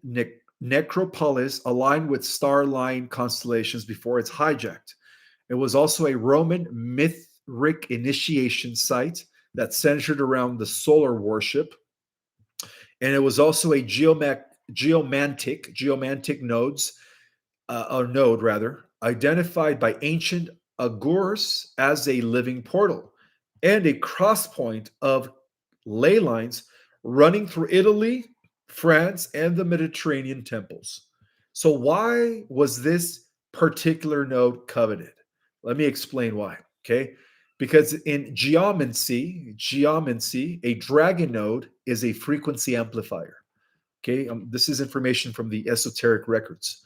necropolis aligned with star line constellations before it's hijacked. It was also a Roman mythic initiation site that centered around the solar worship. And it was also a geomantic nodes, or node rather, identified by ancient Agurs as a living portal and a cross point of ley lines running through Italy, France, and the Mediterranean temples. So, why was this particular node coveted? Let me explain why. Okay. Because in geomancy, a dragon node is a frequency amplifier. Okay. This is information from the esoteric records.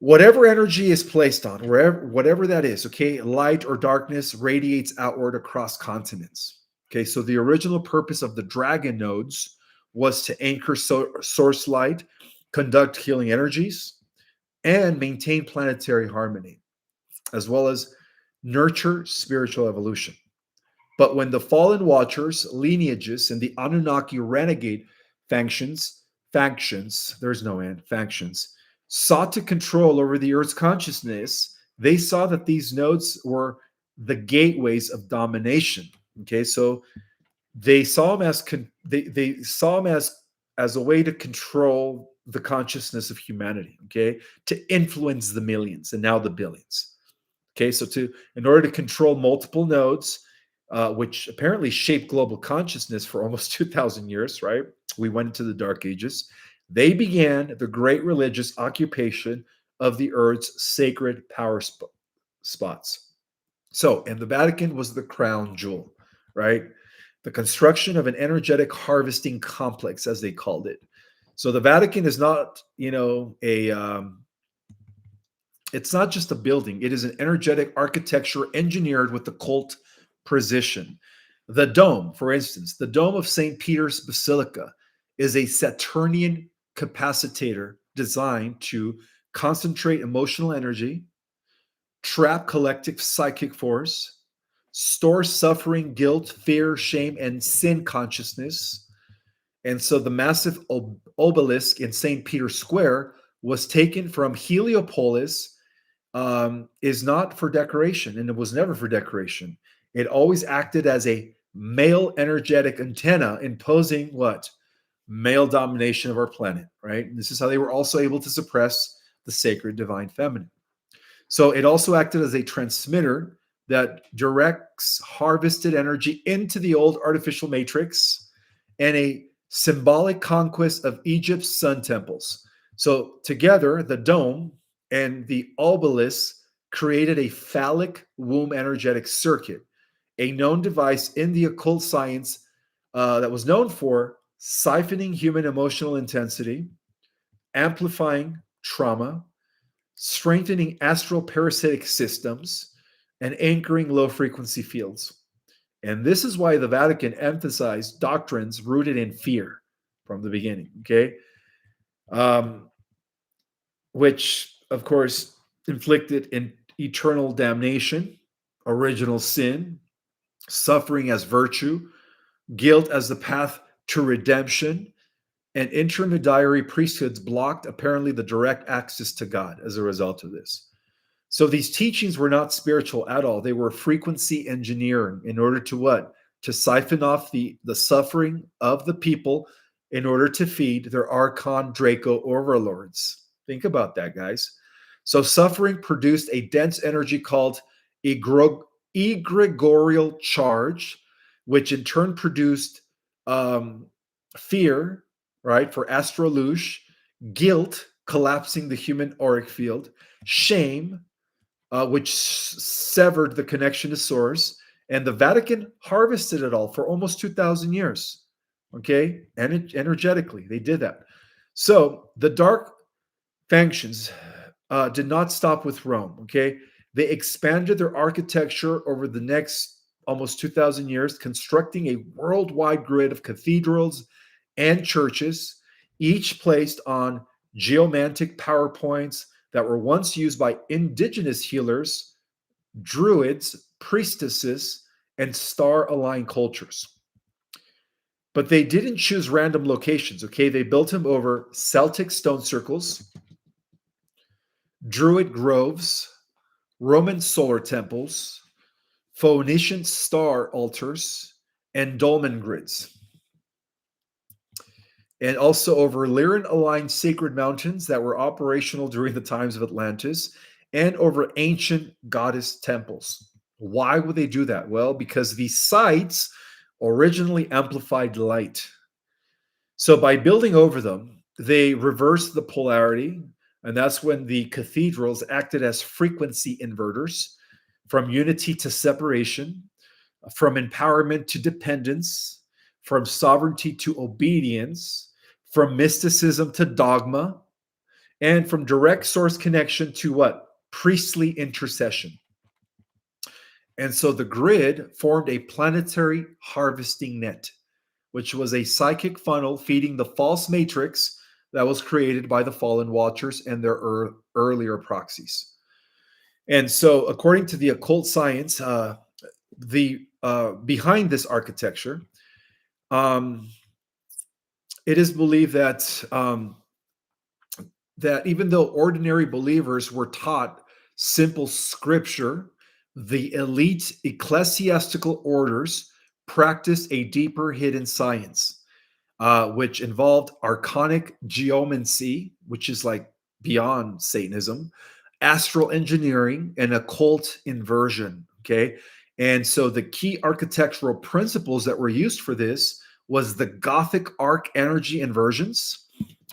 Whatever energy is placed on, wherever, whatever that is, okay, light or darkness radiates outward across continents. Okay, so the original purpose of the dragon nodes was to anchor source light, conduct healing energies, and maintain planetary harmony, as well as nurture spiritual evolution. But when the fallen watchers, lineages, and the Anunnaki renegade factions, there's no end, factions, sought to control over the Earth's consciousness, they saw that these nodes were the gateways of domination. Okay, so they saw them as they saw them as a way to control the consciousness of humanity. Okay, to influence the millions and now the billions. Okay, so in order to control multiple nodes, which apparently shaped global consciousness for almost 2,000 years, right? We went into the Dark Ages. They began the great religious occupation of the Earth's sacred power spots. So, and the Vatican was the crown jewel, right? The construction of an energetic harvesting complex, as they called it. So the Vatican is not, it's not just a building, it is an energetic architecture engineered with occult precision. The dome, for instance, the dome of St. Peter's Basilica is a Saturnian capacitator designed to concentrate emotional energy, trap collective psychic force, store suffering, guilt, fear, shame, and sin consciousness. And so the massive obelisk in St. Peter's Square was taken from Heliopolis, is not for decoration, and it was never for decoration. It always acted as a male energetic antenna, imposing what? Male domination of our planet, right? And this is how they were also able to suppress the sacred divine feminine. So it also acted as a transmitter that directs harvested energy into the old artificial matrix, and a symbolic conquest of Egypt's sun temples. So together, the dome and the obelisk created a phallic womb energetic circuit, a known device in the occult science that was known for siphoning human emotional intensity, amplifying trauma, strengthening astral parasitic systems, and anchoring low frequency fields. And this is why the Vatican emphasized doctrines rooted in fear from the beginning, okay? Um, which, of course, inflicted in eternal damnation, original sin, suffering as virtue, guilt as the path to redemption, and intermediary priesthoods blocked apparently the direct access to God as a result of this. So these teachings were not spiritual at all. They were frequency engineering in order to what? To siphon off the suffering of the people in order to feed their Archon Draco overlords. Think about that, guys. So suffering produced a dense energy called egregorial charge, which in turn produced fear, right, for astrolush, guilt, collapsing the human auric field, shame, which severed the connection to source, and the Vatican harvested it all for almost 2,000 years. Okay, and energetically, they did that. So the dark factions did not stop with Rome. Okay, they expanded their architecture over the next almost 2,000 years, constructing a worldwide grid of cathedrals and churches, each placed on geomantic power points that were once used by indigenous healers, druids, priestesses, and star aligned cultures. But they didn't choose random locations, okay? They built them over Celtic stone circles, druid groves, Roman solar temples, Phoenician star altars, and dolmen grids. and also over Lyran aligned sacred mountains that were operational during the times of Atlantis, and over ancient goddess temples. Why would they do that? Well, because these sites originally amplified light. So by building over them, they reversed the polarity, and that's when the cathedrals acted as frequency inverters from unity to separation, from empowerment to dependence, from sovereignty to obedience, from mysticism to dogma, and from direct source connection to what? Priestly intercession. And so the grid formed a planetary harvesting net, which was a psychic funnel feeding the false matrix that was created by the fallen watchers and their earlier proxies. And so, according to the occult science, the behind this architecture, um, it is believed that even though ordinary believers were taught simple scripture, the elite ecclesiastical orders practiced a deeper hidden science, which involved archonic geomancy, which is like beyond Satanism, astral engineering, and occult inversion. Okay. And so the key architectural principles that were used for this was the Gothic arc energy inversions.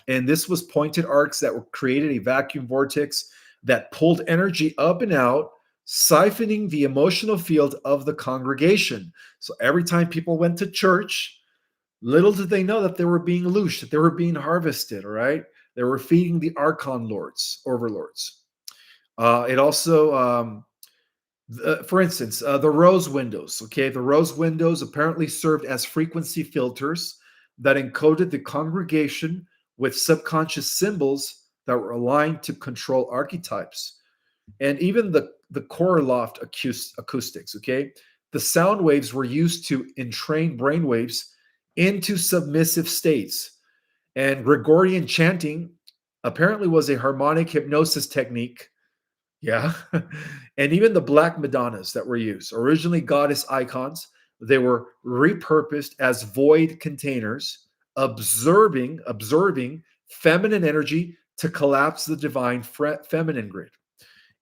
And this was pointed arcs that were created a vacuum vortex that pulled energy up and out, siphoning the emotional field of the congregation. So every time people went to church, little did they know that they were being loosed, that they were being harvested, all right? They were feeding the archon lords, overlords. It also, for instance, the rose windows, okay? The rose windows apparently served as frequency filters that encoded the congregation with subconscious symbols that were aligned to control archetypes. And even the core loft acoustics, okay? The sound waves were used to entrain brain waves into submissive states. And Gregorian chanting apparently was a harmonic hypnosis technique. Yeah. And even the black Madonnas that were used, originally goddess icons, they were repurposed as void containers, absorbing feminine energy to collapse the divine feminine grid.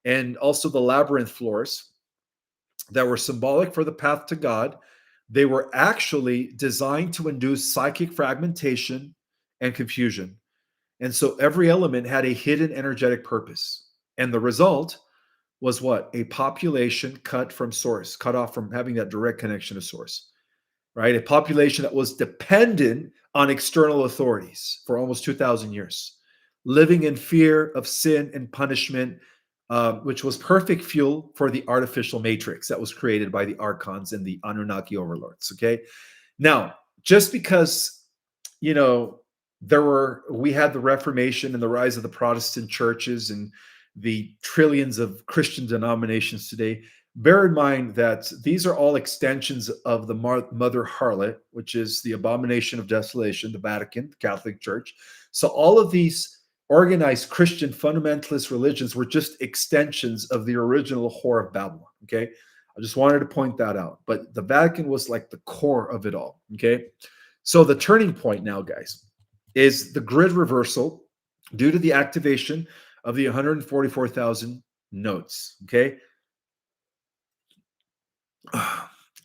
And also the labyrinth floors that were symbolic for the path to God, they were actually designed to induce psychic fragmentation and confusion. And so every element had a hidden energetic purpose. And the result was what? A population cut from source, cut off from having that direct connection to source, right? A population that was dependent on external authorities for almost 2,000 years, living in fear of sin and punishment, which was perfect fuel for the artificial matrix that was created by the archons and the Anunnaki overlords. Okay. Now, just because, you know, we had the Reformation and the rise of the Protestant churches and the trillions of Christian denominations today, bear in mind that these are all extensions of the mother harlot, which is the abomination of desolation, the Vatican, the Catholic Church. So all of these organized Christian fundamentalist religions were just extensions of the original whore of Babylon. Okay. I just wanted to point that out. But the Vatican was like the core of it all. Okay. So the turning point now, guys, is the grid reversal due to the activation of the 144,000 nodes. Okay.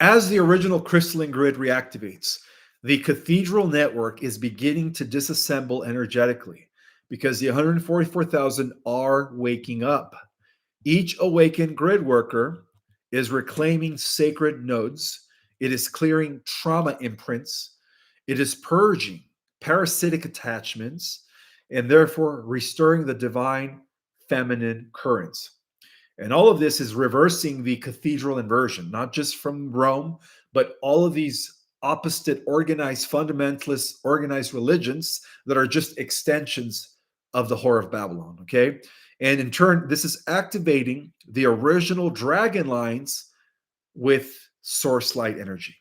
As the original crystalline grid reactivates, the cathedral network is beginning to disassemble energetically because the 144,000 are waking up. Each awakened grid worker is reclaiming sacred nodes. It is clearing trauma imprints. It is purging parasitic attachments and therefore restoring the divine feminine currents. And all of this is reversing the cathedral inversion, not just from Rome, but all of these opposite organized fundamentalist organized religions that are just extensions of the Whore of Babylon. Okay. And in turn, this is activating the original dragon lines with source light energy.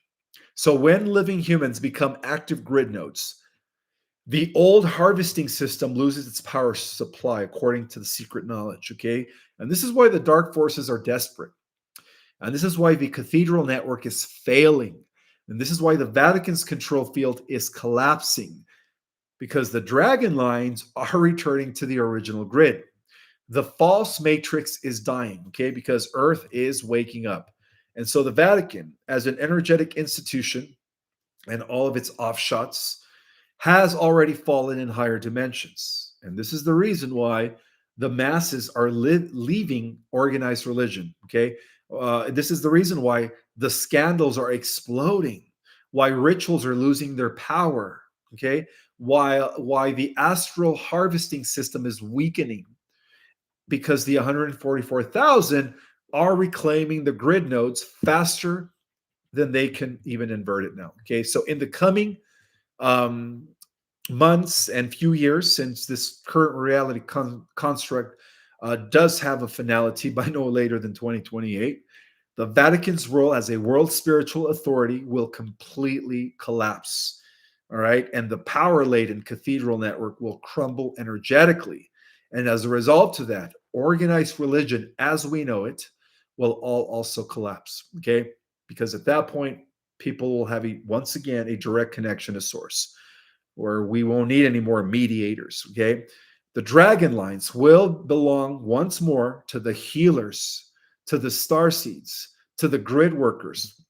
So when living humans become active grid nodes, the old harvesting system loses its power supply according to the secret knowledge. Okay. And this is why the dark forces are desperate. And this is why the cathedral network is failing. And this is why the Vatican's control field is collapsing. because the dragon lines are returning to the original grid. The false matrix is dying, okay, because Earth is waking up. And so the Vatican, as an energetic institution and all of its offshoots, has already fallen in higher dimensions. And this is the reason why the masses are leaving organized religion, okay? This is the reason why the scandals are exploding, why rituals are losing their power, okay? Why the astral harvesting system is weakening, because the 144,000 are reclaiming the grid nodes faster than they can even invert it now. Okay, so in the coming um, months and few years, since this current reality construct does have a finality by no later than 2028, the Vatican's role as a world spiritual authority will completely collapse. All right. And the power laden cathedral network will crumble energetically. And as a result of that, organized religion as we know it will all also collapse. Okay. Because at that point, people will have once again a direct connection to source, where we won't need any more mediators. Okay. The dragon lines will belong once more to the healers, to the starseeds, to the grid workers,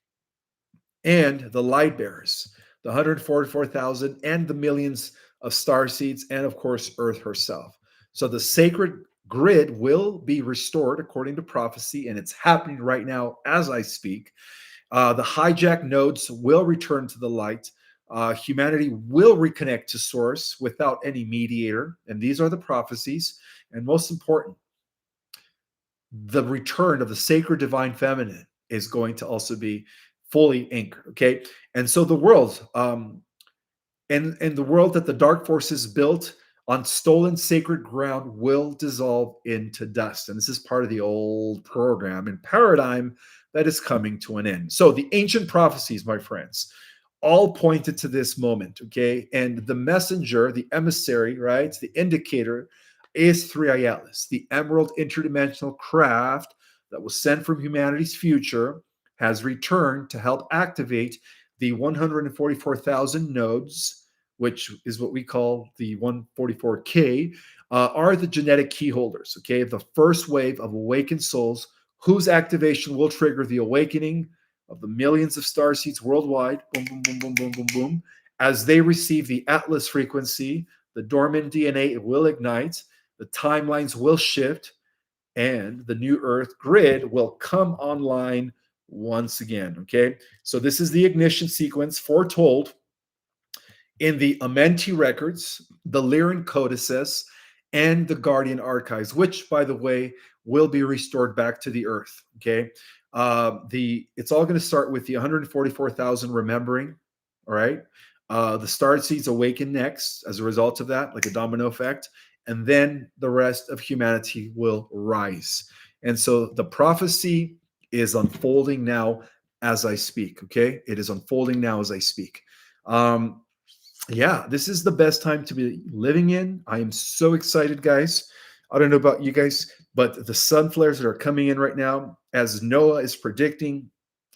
and the light bearers, the 144,000 and the millions of star seeds, and of course, Earth herself. So the sacred grid will be restored according to prophecy, and it's happening right now as I speak. The hijacked nodes will return to the light. Humanity will reconnect to source without any mediator, and these are the prophecies. And most important, the return of the sacred divine feminine is going to also be fully anchored. Okay, and so the world, and the world that the dark forces built on stolen sacred ground will dissolve into dust. And this is part of the old program and paradigm that is coming to an end. So the ancient prophecies, my friends, all pointed to this moment, okay? And the messenger, the emissary, right, the indicator is Three Ayalis, the emerald interdimensional craft that was sent from humanity's future, has returned to help activate the 144,000 nodes, which is what we call the 144K, are the genetic key holders, okay? The first wave of awakened souls whose activation will trigger the awakening of the millions of starseeds worldwide, boom, boom, boom, boom, boom, boom, boom. As they receive the Atlas frequency, the dormant DNA will ignite, the timelines will shift, and the new Earth grid will come online once again. Okay, so this is the ignition sequence foretold in the Amenti Records, the Lyran codices, and the Guardian archives, which, by the way, will be restored back to the Earth. Okay, it's all going to start with the 144,000 remembering. All right, the star seeds awaken next as a result of that, like a domino effect, and then the rest of humanity will rise. And so the prophecy is unfolding now as I speak. Okay, it is unfolding now as I speak. Um, yeah, this is the best time to be living in. I am so excited, guys. I don't know about you guys, but the sun flares that are coming in right now, as Noah is predicting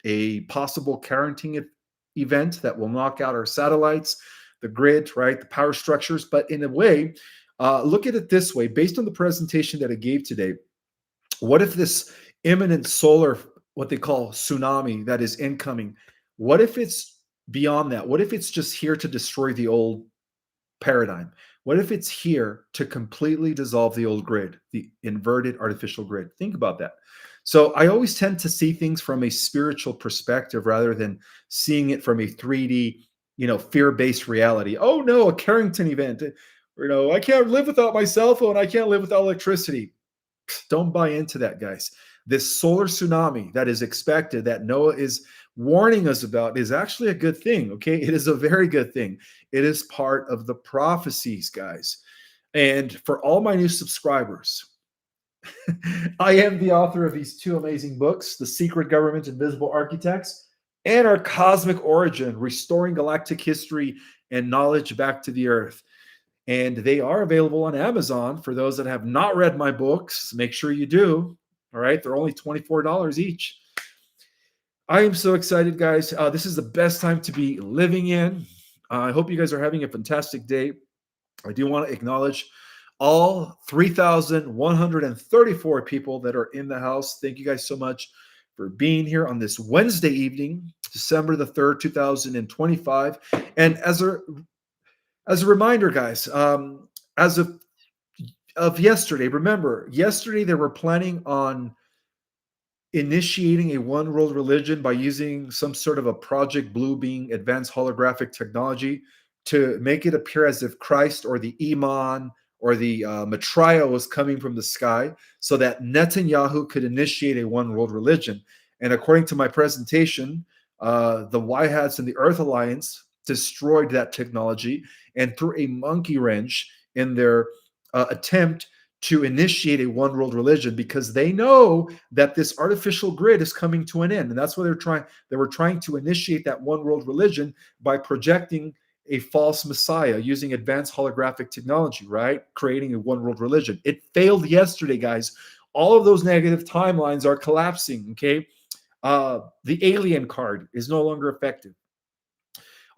a possible quarantine event that will knock out our satellites, the grid, right, the power structures. But in a way, look at it this way: based on the presentation that I gave today, what if this imminent solar, what they call tsunami, that is incoming, what if it's beyond that? What if it's just here to destroy the old paradigm? What if it's here to completely dissolve the old grid, the inverted artificial grid? Think about that. So I always tend to see things from a spiritual perspective rather than seeing it from a 3D, fear-based reality. Oh no, a Carrington event. I can't live without my cell phone. I can't live without electricity. Don't buy into that, guys. This solar tsunami that is expected, that Noah is warning us about, is actually a good thing. Okay. It is a very good thing. It is part of the prophecies, guys. And for all my new subscribers, I am the author of these two amazing books, The Secret Government, Invisible Architects, and Our Cosmic Origin, Restoring Galactic History and Knowledge Back to the Earth. And they are available on Amazon. For those that have not read my books, make sure you do. All right. They're only $24 each. I am so excited, guys. This is the best time to be living in. I hope you guys are having a fantastic day. I do want to acknowledge all 3,134 people that are in the house. Thank you guys so much for being here on this Wednesday evening, December the 3rd, 2025. And as a reminder, guys, as of yesterday, remember, yesterday they were planning on initiating a one world religion by using some sort of a Project Blue being advanced holographic technology to make it appear as if Christ or the Iman or the Maitreya was coming from the sky so that Netanyahu could initiate a one world religion. And according to my presentation, the White Hats and the Earth Alliance destroyed that technology and threw a monkey wrench in their attempt to initiate a one world religion because they know that this artificial grid is coming to an end. And that's why they were trying to initiate that one world religion by projecting a false messiah using advanced holographic technology, right? Creating a one world religion. It failed yesterday, guys. All of those negative timelines are collapsing, okay? The alien card is no longer effective.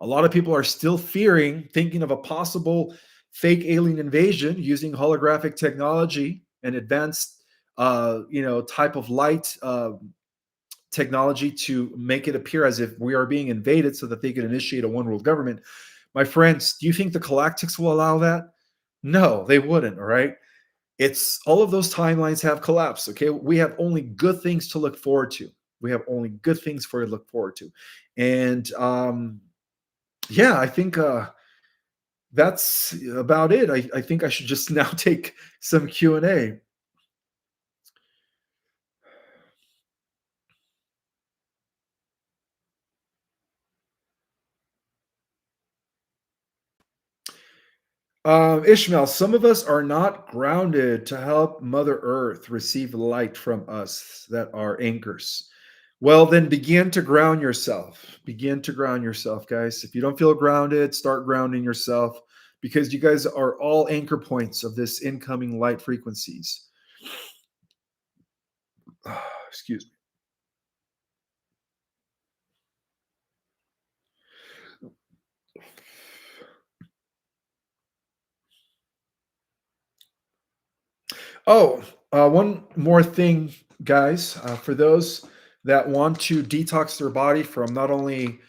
A lot of people are still thinking of a possible fake alien invasion using holographic technology and advanced, type of light technology to make it appear as if we are being invaded, so that they can initiate a one world government. My friends, do you think the Galactics will allow that? No, they wouldn't. All right. It's all of those timelines have collapsed. Okay. We have only good things to look forward to. We have only good things for you to look forward to. And yeah, I think that's about it. I think I should just now take some Q&A. Ishmael, some of us are not grounded to help Mother Earth receive light from us that are anchors. Well, then begin to ground yourself. Begin to ground yourself, guys. If you don't feel grounded, start grounding yourself, because you guys are all anchor points of this incoming light frequencies. Excuse me. Oh, one more thing, guys. For those that want to detox their body from not only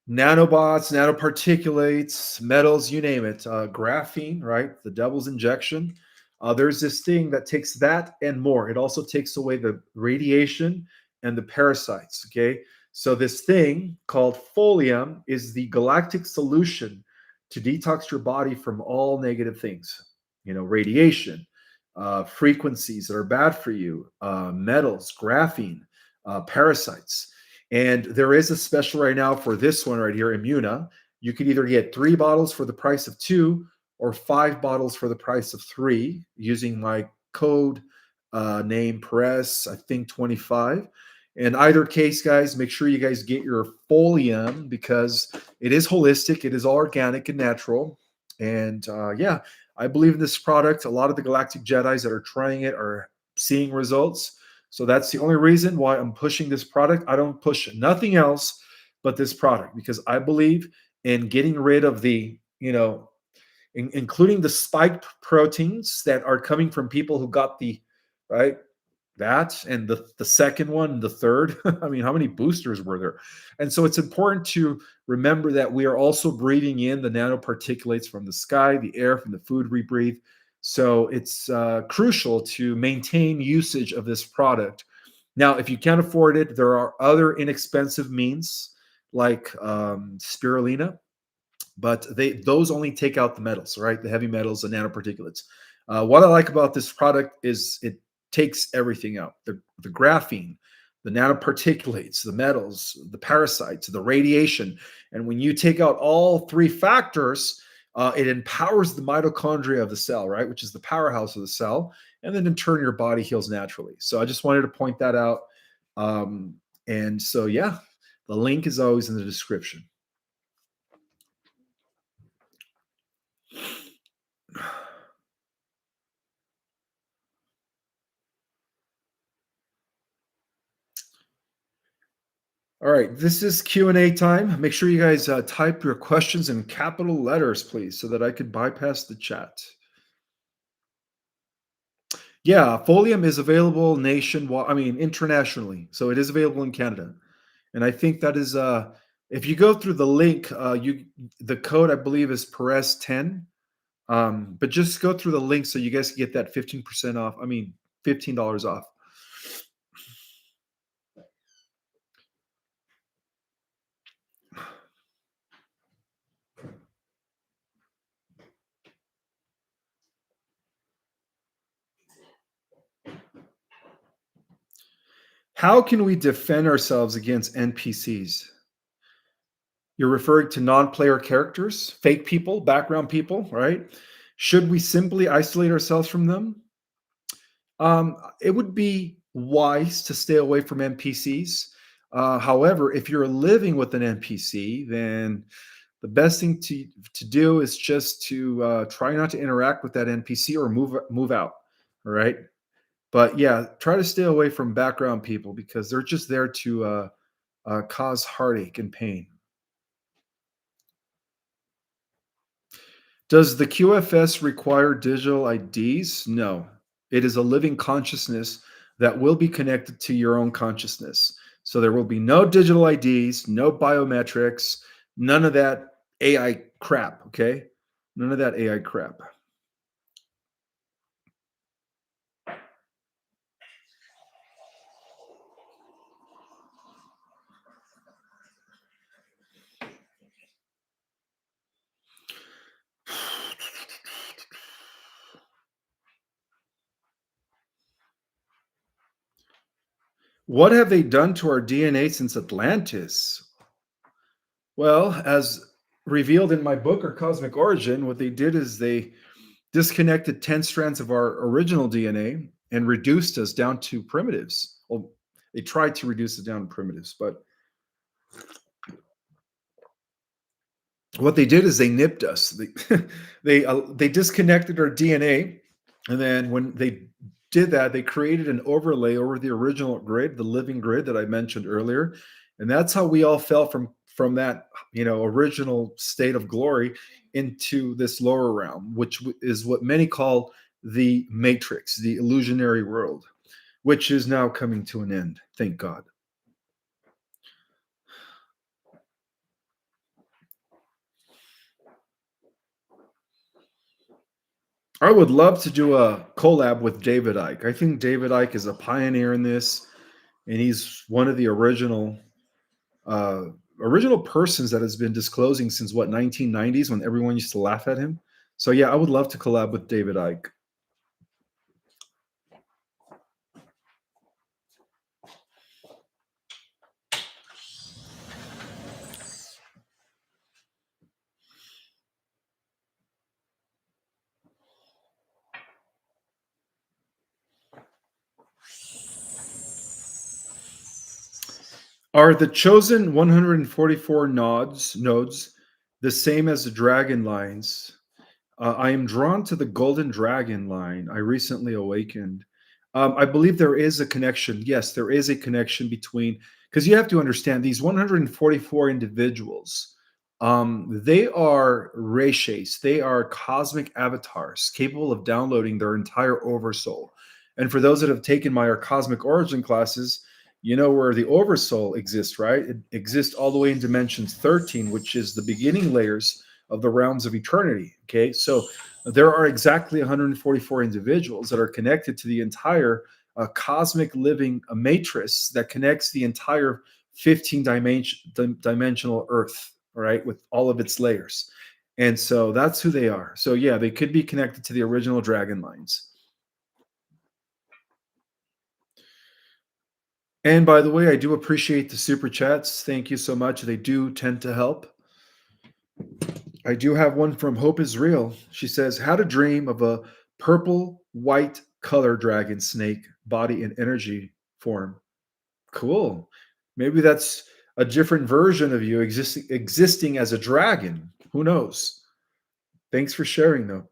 nanobots, nanoparticulates, metals, you name it, graphene, right? The devil's injection. There's this thing that takes that and more. It also takes away the radiation and the parasites. Okay. So, this thing called Folium is the galactic solution to detox your body from all negative things, radiation, frequencies that are bad for you, metals, graphene, parasites. And there is a special right now for this one right here, Immuna. You could either get 3 bottles for the price of two or 5 bottles for the price of three using my code name Perez, I think 25. In either case, guys, make sure you guys get your folium because it is holistic, it is all organic and natural. And yeah, I believe in this product. A lot of the Galactic Jedis that are trying it are seeing results. So that's the only reason why I'm pushing this product. I don't push nothing else but this product because I believe in getting rid of the, including the spike proteins that are coming from people who got the, right, that and the second one, the third. I mean, how many boosters were there? And so it's important to remember that we are also breathing in the nanoparticulates from the sky, the air from the food we breathe. So it's crucial to maintain usage of this product. Now, if you can't afford it, there are other inexpensive means like spirulina, but those only take out the metals, right? The heavy metals, the nanoparticulates. What I like about this product is it takes everything out: the graphene, the nanoparticulates, the metals, the parasites, the radiation. And when you take out all three factors, it empowers the mitochondria of the cell, right, which is the powerhouse of the cell. And then in turn, your body heals naturally. So I just wanted to point that out. And so, yeah, the link is always in the description. All right, this is Q&A time. Make sure you guys type your questions in capital letters, please, so that I could bypass the chat. Yeah, Folium is available nationwide, I mean, internationally. So it is available in Canada. And I think that is if you go through the link, the code I believe is Perez 10. But just go through the link so you guys can get that 15% off. I mean, $15 off. How can we defend ourselves against NPCs? You're referring to non-player characters, fake people, background people, right? Should we simply isolate ourselves from them? It would be wise to stay away from NPCs. However, if you're living with an NPC, then the best thing to do is just to try not to interact with that NPC or move out. All right, but yeah, try to stay away from background people because they're just there to cause heartache and pain. Does the QFS require digital IDs? No. It is a living consciousness that will be connected to your own consciousness. So there will be no digital IDs, no biometrics, none of that AI crap, okay? None of that AI crap. What have they done to our DNA since Atlantis? Well, as revealed in my book or Cosmic Origin, what they did is they disconnected 10 strands of our original DNA and reduced us down to primitives. Well, they tried to reduce it down to primitives, but what they did is they nipped us. They disconnected our DNA, and then when they did that, they created an overlay over the original grid, the living grid that I mentioned earlier, and that's how we all fell from that original state of glory into this lower realm, which is what many call the matrix, the illusionary world, which is now coming to an end. Thank God. I would love to do a collab with David Icke. I think David Icke is a pioneer in this, and he's one of the uh, original persons that has been disclosing since what 1990s when everyone used to laugh at him. So yeah, I would love to collab with David Icke. Are the chosen 144 nodes the same as the dragon lines? I am drawn to the golden dragon line. I recently awakened. I believe there is a connection. Yes, there is a connection between, because you have to understand these 144 individuals. They are reshapes. They are cosmic avatars capable of downloading their entire oversoul. And for those that have taken my cosmic origin classes, you know where the oversoul exists, right? It exists all the way in dimensions 13, which is the beginning layers of the realms of eternity. Okay, so there are exactly 144 individuals that are connected to the entire cosmic living matrix that connects the entire 15 dimensional Earth, all right, with all of its layers. And so that's who they are. So yeah, they could be connected to the original dragon lines. And by the way, I do appreciate the super chats. Thank you so much. They do tend to help. I do have one from Hope is Real. She says, "How to dream of a purple white color dragon snake body and energy form." Cool. Maybe that's a different version of you existing as a dragon. Who knows? Thanks for sharing, though.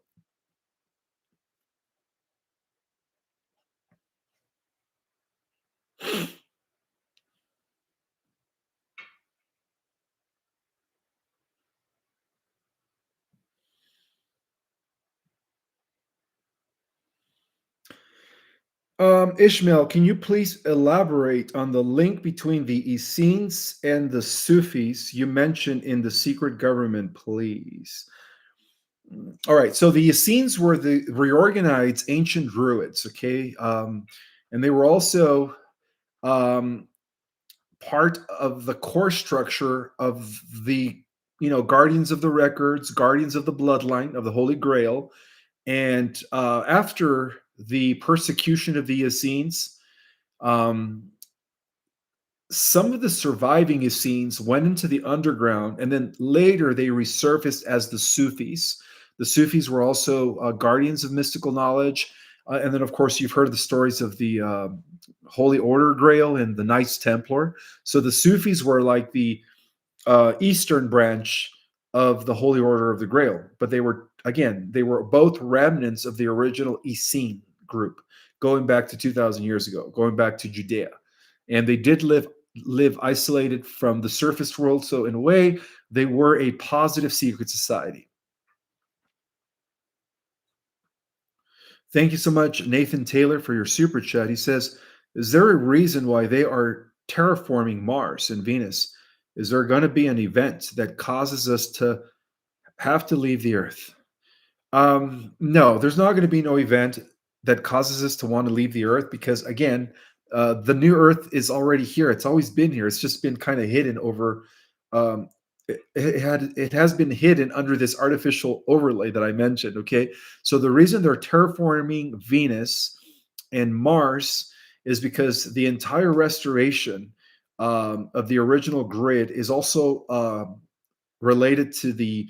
Ishmael, can you please elaborate on the link between the Essenes and the Sufis you mentioned in the secret government, please? All right. So the Essenes were the reorganized ancient druids, okay? And they were also um, part of the core structure of the, guardians of the records, guardians of the bloodline of the Holy Grail. And after the persecution of the Essenes, um, some of the surviving Essenes went into the underground, and then later they resurfaced as the Sufis. The Sufis were also guardians of mystical knowledge. And then, of course, you've heard the stories of the Holy Order Grail and the Knights Templar. So the Sufis were like the eastern branch of the Holy Order of the Grail. But they were both remnants of the original Essene group, going back to 2,000 years ago, going back to Judea. And they did live isolated from the surface world. So in a way, they were a positive secret society. Thank you so much, Nathan Taylor, for your super chat. He says, is there a reason why they are terraforming Mars and Venus? Is there going to be an event that causes us to have to leave the Earth? No, there's not going to be no event that causes us to want to leave the Earth because, again, the new Earth is already here. It's always been here. It's just been kind of hidden over. Um, it has been hidden under this artificial overlay that I mentioned. Okay, so the reason they're terraforming Venus and Mars is because the entire restoration of the original grid is also related to the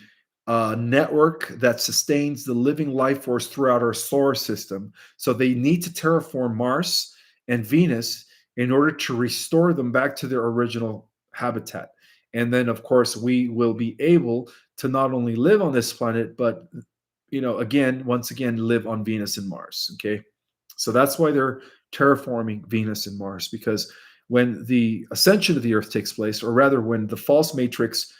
network that sustains the living life force throughout our solar system. So they need to terraform Mars and Venus in order to restore them back to their original habitat. And then, of course, we will be able to not only live on this planet, but once again, live on Venus and Mars. Okay, so that's why they're terraforming Venus and Mars, because when the ascension of the Earth takes place, or rather, when the false matrix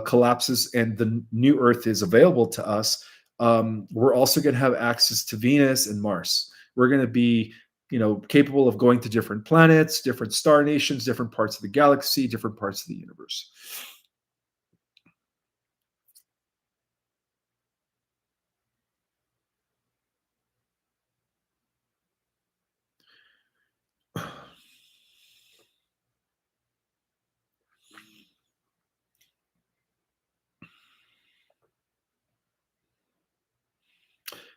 collapses and the new Earth is available to us, we're also going to have access to Venus and Mars. We're going to be, capable of going to different planets, different star nations, different parts of the galaxy, different parts of the universe.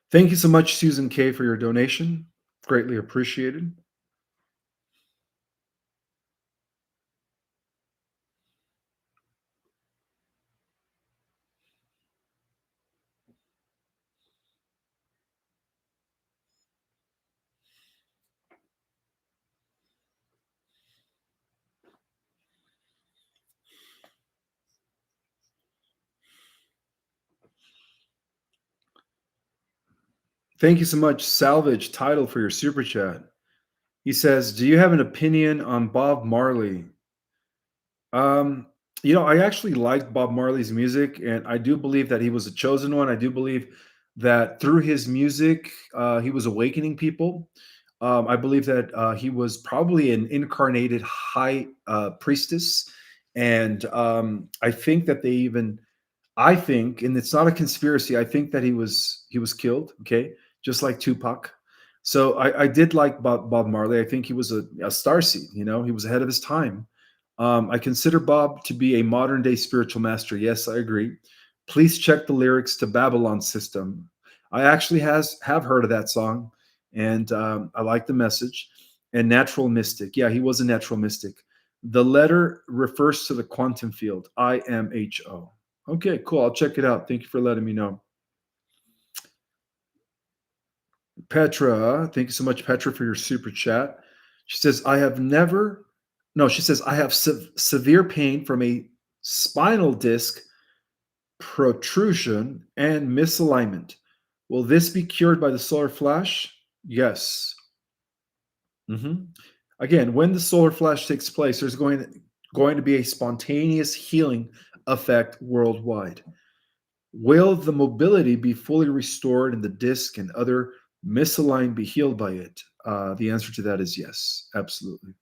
Thank you so much, Susan K, for your donation. Greatly appreciated. Thank you so much, Salvage Title, for your super chat. He says, do you have an opinion on Bob Marley? Um, I actually liked Bob Marley's music, and I do believe that he was a chosen one. I do believe that through his music, he was awakening people. I believe that he was probably an incarnated high priestess, and I think that I think, and it's not a conspiracy. I think that he was killed. Okay, just like Tupac. So I did like Bob Marley. I think he was a starseed. He was ahead of his time. I consider Bob to be a modern day spiritual master. Yes, I agree. Please check the lyrics to Babylon System. I actually have heard of that song, and I like the message. And Natural Mystic. Yeah, he was a natural mystic. The letter refers to the quantum field, IMHO. Okay, cool. I'll check it out. Thank you for letting me know. Petra, thank you so much, Petra, for your super chat. She says, I have never, no, she says, I have severe pain from a spinal disc protrusion and misalignment. Will this be cured by the solar flash? Yes. Mhm. Again, when the solar flash takes place, there's going to be a spontaneous healing effect worldwide. Will the mobility be fully restored and the disc and other misaligned be healed by it? The answer to that is yes, absolutely.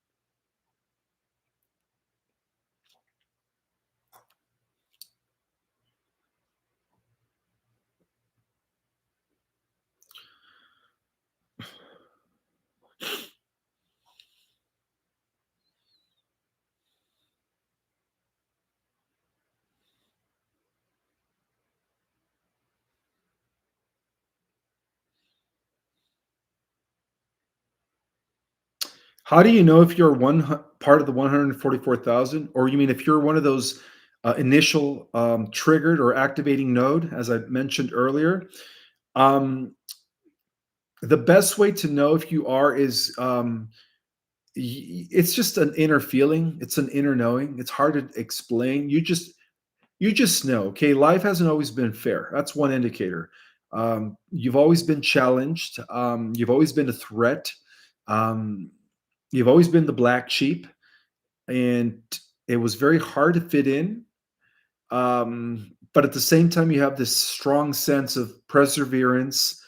How do you know if you're part of the 144,000, or you mean if you're one of those initial triggered or activating node, as I mentioned earlier? Um, the best way to know if you are is it's just an inner feeling. It's an inner knowing. It's hard to explain. You just know. Okay, life hasn't always been fair. That's one indicator. You've always been challenged. You've always been a threat. Um, you've always been the black sheep, and it was very hard to fit in. But at the same time, you have this strong sense of perseverance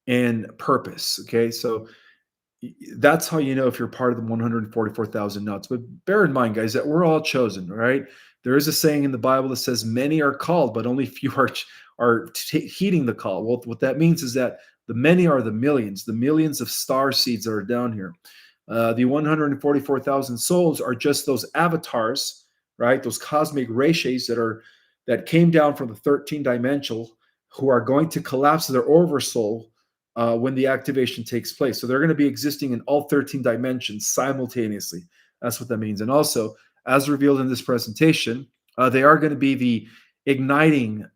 and purpose. Okay, so that's how you know if you're part of the 144,000 nuts. But bear in mind, guys, that we're all chosen, right? There is a saying in the Bible that says, "Many are called, but only few are heeding the call." Well, what that means is that the many are the millions of star seeds that are down here. The 144,000 souls are just those avatars, right? Those cosmic ratios that came down from the 13 dimensional, who are going to collapse their oversoul when the activation takes place. So they're going to be existing in all 13 dimensions simultaneously. That's what that means. And also, as revealed in this presentation, they are going to be the igniting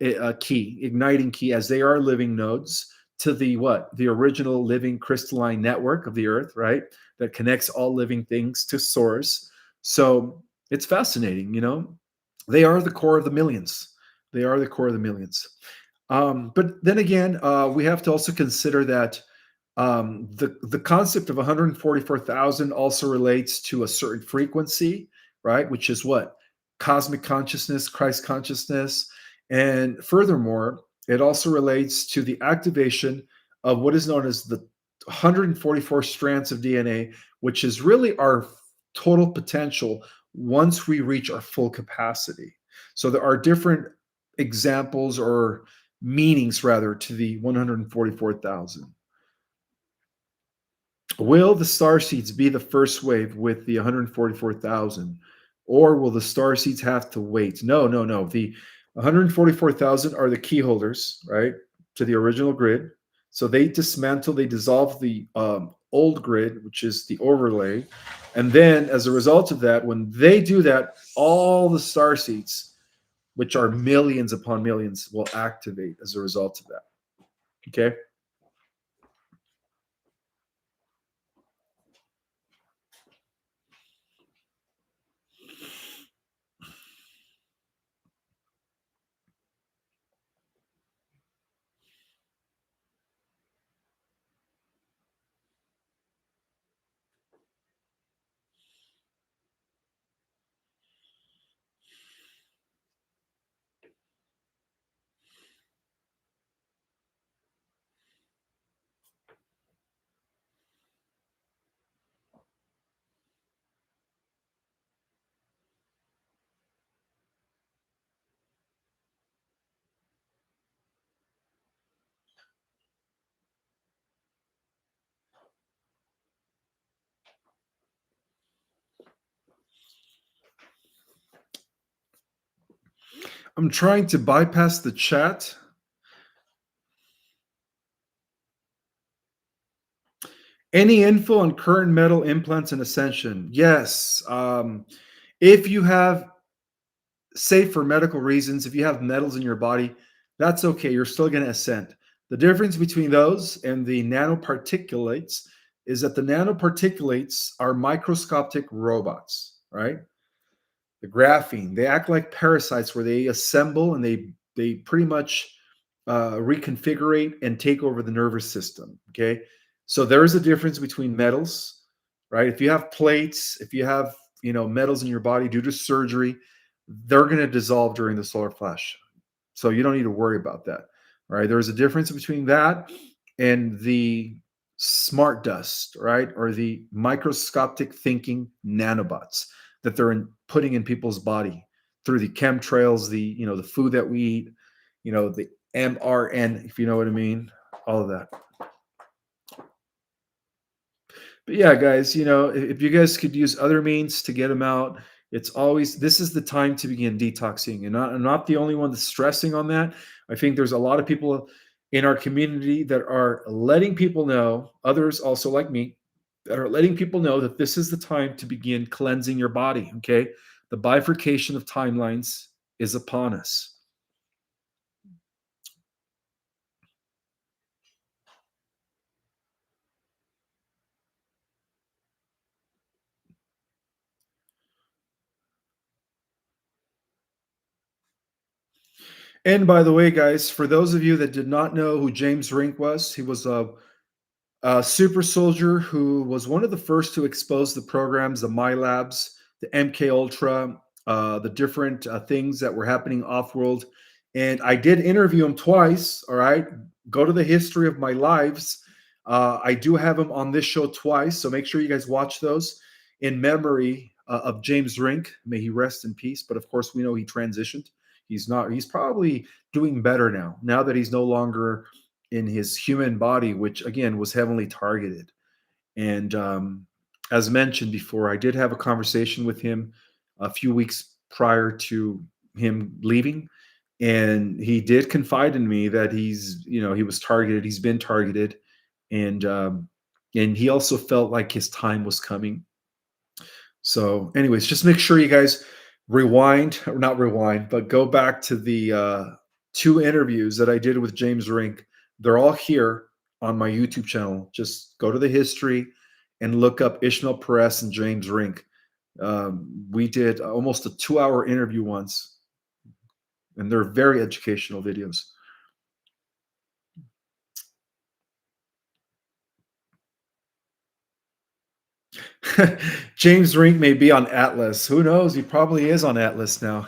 key, as they are living nodes to the what? The original living crystalline network of the earth, right? That connects all living things to source. So it's fascinating, you know. They are the core of the millions. They are the core of the millions. But then again, we have to also consider that the concept of 144,000 also relates to a certain frequency, right? Which is what? Cosmic consciousness, Christ consciousness. And furthermore, it also relates to the activation of what is known as the 144 strands of DNA, which is really our total potential once we reach our full capacity. So there are different examples or meanings rather to the 144,000. Will the star seeds be the first wave with the 144,000, or will the star seeds have to wait? No, no, no. The 144,000 are the key holders, right, to the original grid. So they dismantle, they dissolve the old grid, which is the overlay. And then as a result of that, when they do that, all the star seeds, which are millions upon millions, will activate as a result of that. Okay. I'm trying to bypass the chat. Any info on current metal implants and ascension? Yes. If you have, say, for medical reasons, if you have metals in your body, that's okay. You're still going to ascend. The difference between those and the nanoparticulates is that the nanoparticulates are microscopic robots, right? The graphene, they act like parasites where they assemble and they pretty much reconfigurate and take over the nervous system. Okay, so there is a difference between metals, right? If you have plates, if you have metals in your body due to surgery, they're going to dissolve during the solar flash. So you don't need to worry about that. Right? There is a difference between that and the smart dust, right? Or the microscopic thinking nanobots that putting in people's body through the chemtrails, the food that we eat, the mRN, if you know what I mean, all of that. But yeah, guys, if you guys could use other means to get them out, this is the time to begin detoxing. And I'm not the only one that's stressing on that. I think there's a lot of people in our community that are letting people know, others also like me, that are letting people know that this is the time to begin cleansing your body. Okay. The bifurcation of timelines is upon us. And by the way, guys, for those of you that did not know who James Rink was, he was a super soldier who was one of the first to expose the programs, the My Labs, the MK Ultra, the different things that were happening off world. And I did interview him twice. All right, go to the history of my lives. I do have him on this show twice, so make sure you guys watch those in memory of James Rink. May he rest in peace. But of course, we know he transitioned. He's not. He's probably doing better now. Now that he's no longer in his human body, which again was heavily targeted. And as mentioned before, I did have a conversation with him a few weeks prior to him leaving. And he did confide in me that he was targeted. He's been targeted. And, and he also felt like his time was coming. So, anyways, just make sure you guys rewind, or not rewind, but go back to the two interviews that I did with James Rink. They're all here on my YouTube channel. Just go to the history and look up Ishmael Perez and James Rink. We did almost a 2-hour interview once, and they're very educational videos. James Rink may be on Atlas. Who knows? He probably is on Atlas now.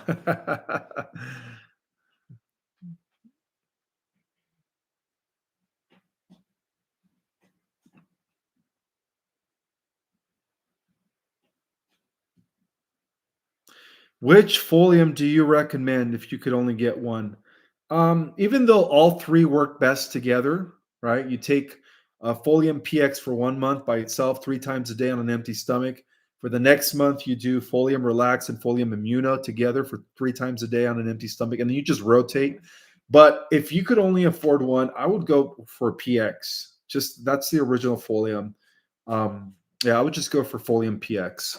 Which folium do you recommend if you could only get one? Even though all three work best together, right? You take folium PX for 1 month by itself, 3 times a day on an empty stomach. For the next month, you do folium relax and folium immuno together for 3 times a day on an empty stomach, and then you just rotate. But if you could only afford one, I would go for PX. Just that's the original folium. Yeah, I would just go for folium PX.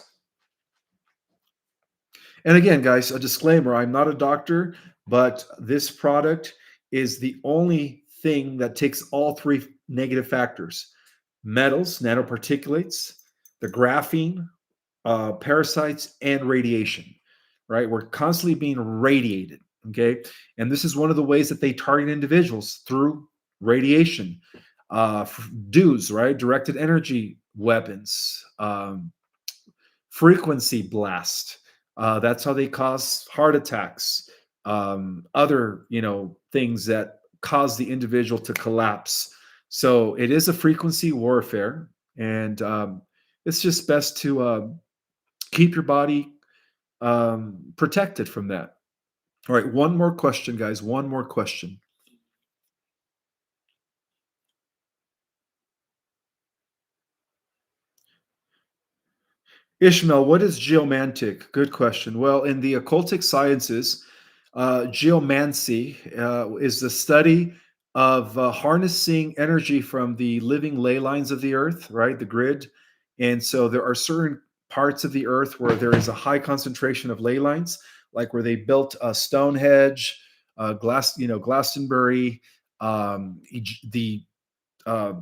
And again, guys, a disclaimer, I'm not a doctor, but this product is the only thing that takes all three negative factors: metals, nanoparticulates, the graphene, parasites, and radiation, right? We're constantly being radiated, okay? And this is one of the ways that they target individuals through radiation, DEWs, right? Directed energy weapons, frequency blast. That's how they cause heart attacks, other things that cause the individual to collapse. So it is a frequency warfare, and it's just best to keep your body protected from that. All right, one more question, guys. One more question. Ishmael, what is geomantic? Good question. Well, in the occultic sciences, geomancy is the study of harnessing energy from the living ley lines of the earth, right? The grid. And so there are certain parts of the earth where there is a high concentration of ley lines, like where they built Stonehenge, Glastonbury, the uh,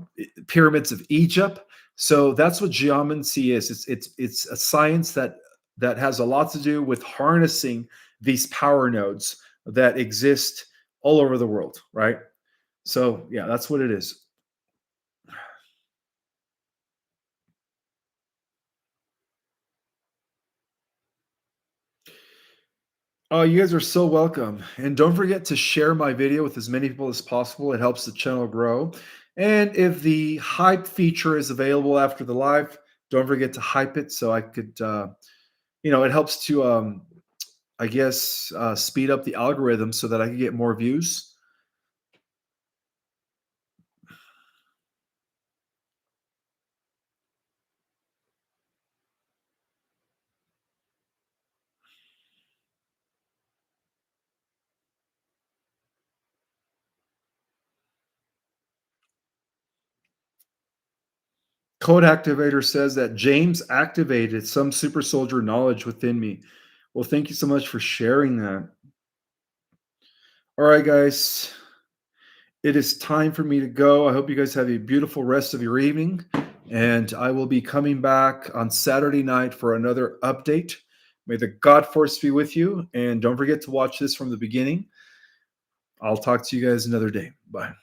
pyramids of Egypt. So that's what geomancy is. It's a science that has a lot to do with harnessing these power nodes that exist all over the world, right? So yeah, that's what it is. Oh, you guys are so welcome. And don't forget to share my video with as many people as possible. It helps the channel grow. And if the hype feature is available after the live, don't forget to hype it so I could, it helps to, I guess, speed up the algorithm so that I can get more views. Code Activator says that James activated some super soldier knowledge within me. Well, thank you so much for sharing that. All right, guys. It is time for me to go. I hope you guys have a beautiful rest of your evening. And I will be coming back on Saturday night for another update. May the God Force be with you. And don't forget to watch this from the beginning. I'll talk to you guys another day. Bye.